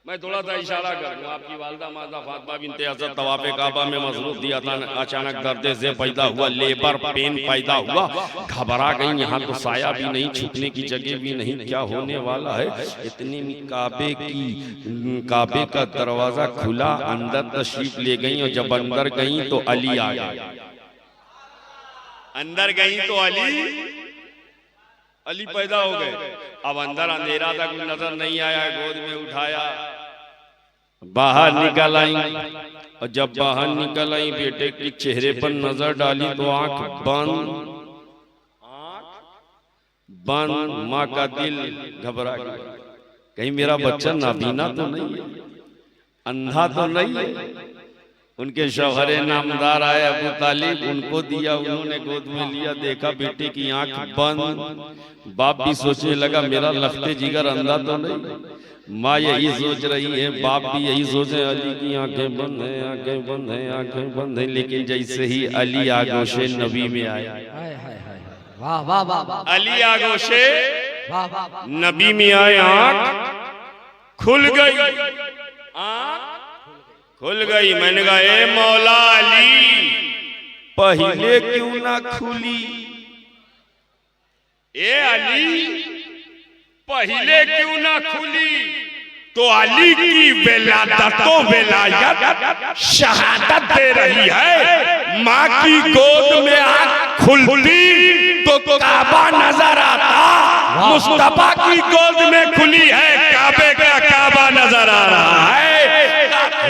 मैं थोड़ा सा इशारा कर दूं। आपकी वालिदा मादा फातिमा बिन्ते हज़रत तवाफ़े काबा में मसरूफ दिया था, अचानक दर्द से पैदा हुआ, लेबर पेन पैदा हुआ, घबरा गई, यहाँ तो साया भी नहीं, छुपने की जगह भी नहीं, क्या होने वाला है? इतनी काबे का दरवाजा खुला, अंदर तशरीफ ले गई, और जब अंदर गई तो अली आ गया। अंदर गई तो अली पैदा हो गए। अब अंदर अंधेरा था, कुछ नजर नहीं आया, गोद में उठाया, बाहर निकल आई, और जब बाहर निकल आई बेटे के चेहरे पर नजर डाली तो आंख बंद, माँ का दिल घबरा गया, कहीं मेरा बच्चा नाबीना तो नहीं है, अंधा तो नहीं है। उनके शौहरे नामदार आए अबू तालिब, उनको दिया, उन्होंने गोद में लिया, देखा बेटे की आंख बंद। बाप भी सोचने लगा मेरा लखते जिगर अंधा तो नहीं। माँ यही सोच रही है, बाप भी यही सोचे, अली की आंखें बंद है, आंखें बंद है, आंखें बंद है। लेकिन जैसे ही अली आगोशे नबी में आया, वाह वाह वाह, अली आगोशे नबी में आए, आंख खुल गई, आंख खुल गई। मैंने कहा ए मौला अली, पहले क्यों ना खुली? ए अली, पहले क्यों ना खुली? तो अली की विलायत शहादत दे रही है। माँ की गोद में आंख खुलती तो काबा नजर आता, मुस्तफा की गोद में खुली है, काबे का काबा नजर आ रहा है,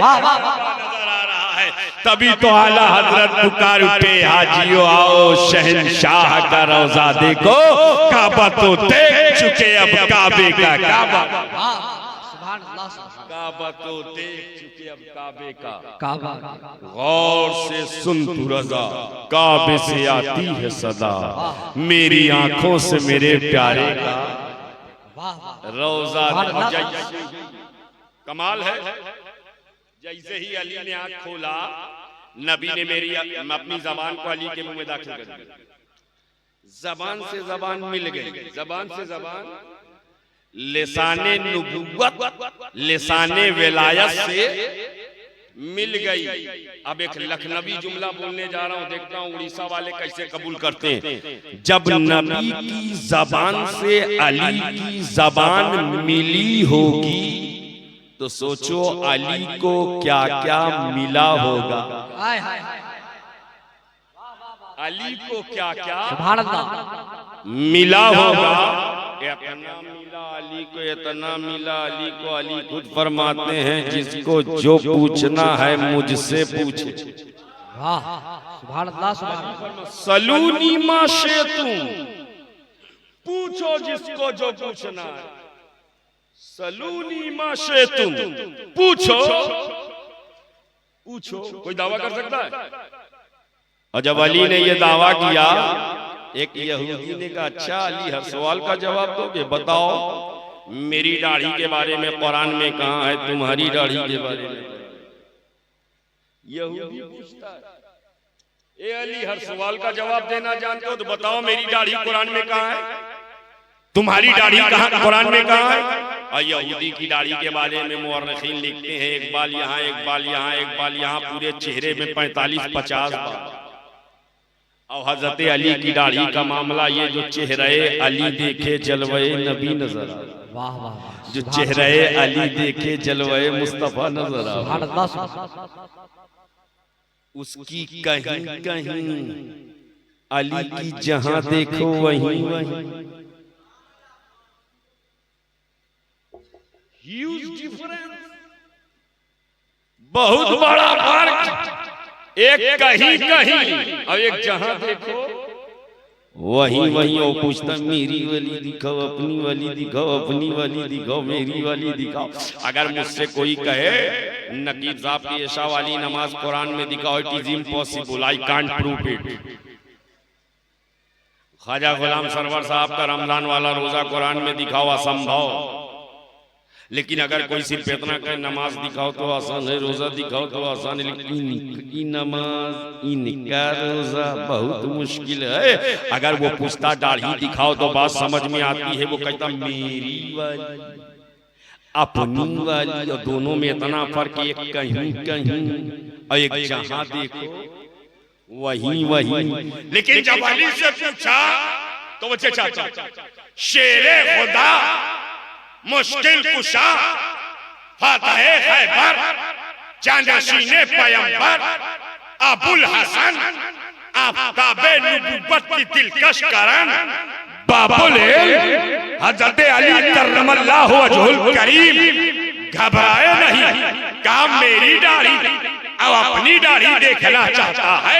वाह वाह वाह, नजर आ रहा है। तभी तो आला हजरत पुकार उठे, हाजियो आओ शहंशाह का रौजा देखो, काबा तो देख चुके अब काबे का काबा, सुभान अल्लाह, काबा तो देख चुके अब काबे का काबा। गौर से सुन तू रजा, काबे से आती है सदा, मेरी आंखों से मेरे प्यारे का रौजा। कमाल है, जैसे ही अली ने आंख खोला, नबी ने मेरी अपनी जबान को अली के मुंह में दाखिल कर दिया। जबान से जबान मिल गई, जबान से जबान लिसाने नुबुव्वत लिसाने विलायत से मिल गई। अब एक लखनवी जुमला बोलने जा रहा हूं, देखता हूं उड़ीसा वाले कैसे कबूल करते हैं। जब नबी की जबान से अली की जबान मिली होगी तो सोचो अली को क्या क्या मिला होगा। अली को क्या क्या मिला होगा। इतना मिला अली को, इतना मिला अली को। अली खुद फरमाते हैं जिसको जो पूछना है मुझसे पूछे। सलूनी मा शेतुम, पूछो जिसको जो पूछना है। सलूनी मा शेतुम, पूछो पूछो। कोई दावा कर सकता है? और जब अली ने ये दावा किया, एक यहूदी ने कहा अच्छा अली हर सवाल का जवाब दोगे, बताओ मेरी दाढ़ी के बारे में कुरान में कहा है, तुम्हारी दाढ़ी के बारे में। यहूदी पूछता है ए अली हर सवाल का जवाब देना जानते हो तो बताओ मेरी दाढ़ी कुरान में कहा है, तुम्हारी दाढ़ी कहाँ कुरान में कहा है। और यहूदी की दाढ़ी के बारे में मुअर्रिखीन लिखते हैं एक बाल यहाँ एक बाल यहाँ एक बाल यहाँ, पूरे चेहरे में 45-50 बाल। और हजरत अली की दाढ़ी का मामला ये, जो चेहरे अली देखे जलवे नबी नजर आ, वाह वाह, जो चेहरे अली देखे जलवे मुस्तफा नजर आ, उसकी कहीं कहीं अली की जहां देखो वहीं वहीं। ह्यूज डिफरेंस, बहुत बड़ा फर्क। एक कहीं कहीं और एक जहां देखो वहीं वहीं। वो पूछता मेरी वाली दिखाओ, अपनी वाली दिखाओ, अपनी वाली दिखाओ, मेरी वाली दिखाओ। अगर मुझसे कोई कहे नकीब साहब की ऐशा वाली नमाज कुरान में दिखाओ, it is impossible, I can't prove it. Khwaja Ghulam Sarwar Sahab का रमजान वाला रोजा कुरान में दिखाओ, असंभव। लेकिन अगर कोई सिर्फ इतना कहे नमाज दिखाओ तो आसान है, रोजा दिखाओ तो आसान है, लेकिन इनकी नमाज इनका रोजा बहुत मुश्किल है। अगर वो पूछता दाढ़ी दिखाओ तो बात समझ में आती है, वो कहता मेरी वाली अपनी वाली। और दोनों में इतना फर्क, एक कहीं कहीं और एक जहां देखो वहीं वहीं। लेकिन जब अली से पूछा तो वो चाचा शेरे खुदा मुश्किल कुशा फातहे खैबर जानशीने पैगंबर अबुल हसन आफ्ताबे नबुव्वत की दिलकश करन बाबुल इल्म हजरत अली करमल्लाहु वजहुल करीम घबराए नहीं। कहा मेरी दाढ़ी अब अपनी दाढ़ी देखना चाहता है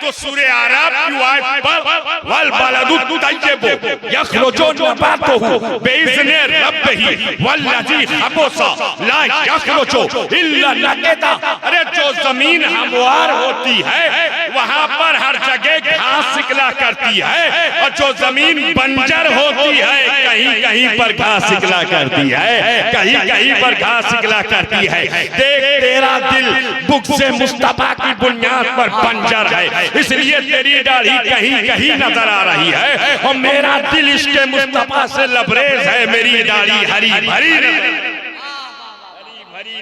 तो सूरे आराफ की आयत पर वल बलदु तय्यबु यखरुजु नबातुहु बिइज़्नि रब्बिही वल्लज़ी खबुसा ला यखरुजु इल्ला नकिदा। अरे जो जमीन हमवार होती है वहां पर हर जगह घास निकला करती है, और जो जमीन बंजर होती है कहीं कहीं पर घास निकला करती है, कहीं कहीं पर घास निकला करती है। देख तेरा दिल बुग़्ज़ से मुस्तफा की बुनियाद पर बंजर है, इसलिए तेरी दाढ़ी कहीं कहीं नजर आ रही है, और मेरा दिल इश्क़े मुस्तफा से लबरेज है, मेरी दाढ़ी हरी भरी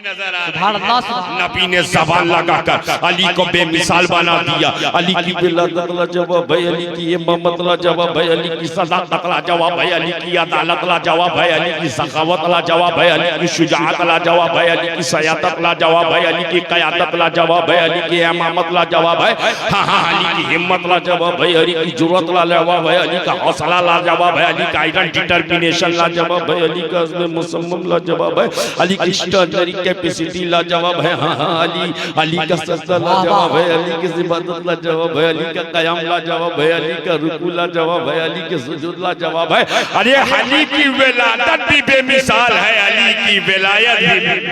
नजर आ रही है। नबी ने ज़बान लगाकर अली को बेमिसाल बना दिया। अली की विलादत लाजवाब है, अली की इमामत लाजवाब है, अली की सदाकत लाजवाब है, अली की अदालत लाजवाब है, अली की सखावत लाजवाब है, अली की शुजाअत लाजवाब है, अली की सयादत लाजवाब है, अली की क़यादत लाजवाब है, अली की इमामत लाजवाब है, हाँ हाँ अली की हिम्मत लाजवाब है, अली की जुर्रत लाजवाब है, अली का हौसला लाजवाब है, अली का आइडन डिटर्मिनेशन लाजवाब है, अली का अज़्म मुसम्मम लाजवाब है, अली की स्ट्रेटजी कैपेसिटी लाजवाब है, हाँ हाँ अली अली का सजदा लाजवाब है, अली की इबादत लाजवाब है, अली का क़याम लाजवाब है, अली का रुकू लाजवाब है, अली के सुजूद लाजवाब है। अरे अली की विलादत भी बेमिसाल है, अली की विलायत भी।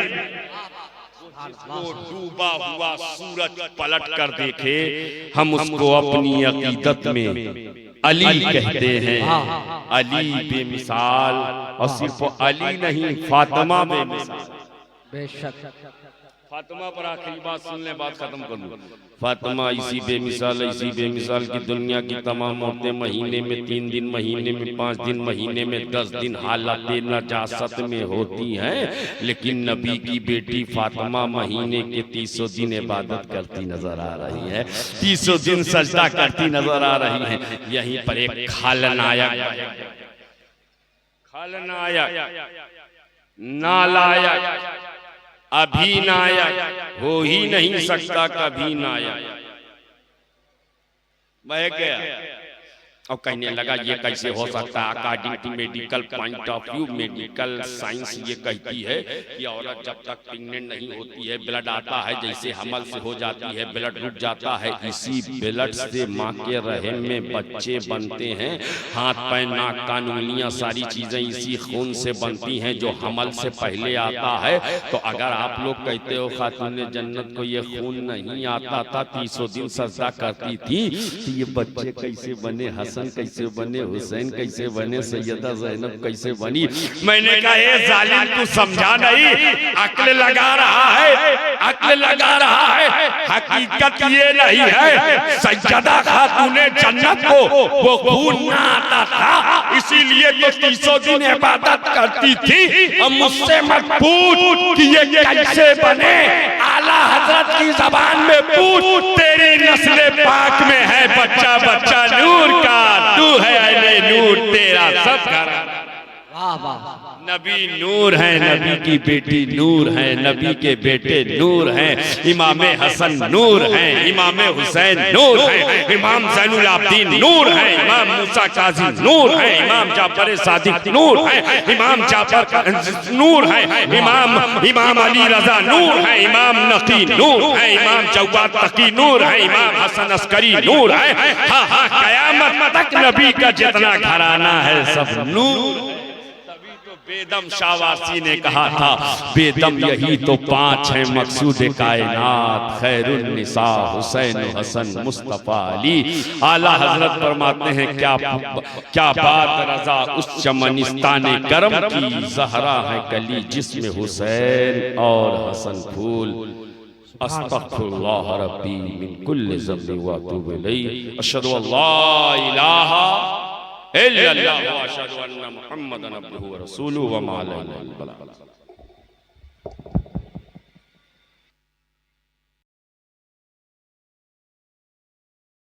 वो डूबा हुआ सूरज पलट कर देखे, हम उसको अपनी अकीदत में अली कहते हैं। अली बेमिसाल, और सिर्फ अली नहीं फातिमा बेमिसाल। फातिमा पर आखिरी बात सुन ले, बात खत्म कर दूं। फातिमा ऐसी बेमिसाल की दुनिया की तमाम औरतें महीने में 3 दिन, महीने में 5 दिन, महीने में 10 दिन हालत नजासत में होती हैं, लेकिन नबी की बेटी फातिमा महीने के 300 दिन इबादत करती नजर आ रही है, 300 दिन सजदा करती नजर आ रही है। यहीं पर एक खलनायक नालायक अभिनायक हो ही नहीं सकता कभी नायक बह गया और कहने लगा ये कैसे हो सकता है। According to medical point of view, medical science ये कहती है कि औरत जब तक प्रेग्नेंट नहीं होती है, ब्लड आता है, जैसे हमल से हो जाती है ब्लड रुक जाता है, इसी ब्लड से माँ के रहम में बच्चे बनते हैं। हाथ पैर नाक कान उंगलियां सारी चीजें इसी खून से बनती हैं जो हमल से पहले आता है। तो अगर आप लोग कहते हो खातून जन्नत को ये खून नहीं आता था, 300 दिन सजदा करती थी, तो ये बच्चे कैसे बने, हसन कैसे बने, हुसैन कैसे बने, सैयदा ज़ैनब कैसे बनी। मैंने कहा ये जालिम तू समझा नहीं, अक्ल लगा रहा है, अक्ल लगा रहा है। हकीकत ये नहीं है सैयदा खातूने जन्नत को वो खून ना आता था, इसीलिए तो 300 दिन इबादत करती थी। और मुझसे मत पूछ कि ये कैसे बने, आला हजरत की जबान में पूछ। तेरी नस्ल पाक में है बच्चा बच्चा नूर का, तू है अहले नूर, तेरा सब घराना। वाह वाह, नबी नूर है, नबी की बेटी नूर है, नबी के बेटे नूर हैं, इमाम हसन नूर हैं, इमाम हुसैन नूर हैं, इमाम ज़ैनुल आबिदीन नूर हैं, इमाम मूसा काज़ी नूर हैं, इमाम जाफर सादिक नूर हैं, इमाम जाफर नूर हैं, इमाम अली रजा नूर हैं, इमाम नकी नूर हैं, इमाम जवाद तकी नूर हैं, इमाम हसन अस्करी नूर हैं। हाँ हाँ, कयामत तक नबी का जितना घराना है सब नूर। बेदम शाहवासी ने कहा था, बेदम यही तो 5 हैं मकसूद कायनात, खैरुन निसा हुसैन हसन मुस्तफा अली। आला हजरत फरमाते हैं क्या बात रजा उस चमनिस्तान करम की, ज़हरा है कली जिसमें हुसैन और हसन फूल। अस्तगफिरुल्लाह रब्बी मिन कुल्लि ज़ंबि व अतूबु इलैहि, अशहदु अल्ला इलाहा इल्लल्लाह व अशहदु अन्ना मुहम्मदन अब्दुहु व रसूलुहु व मा अलैहि।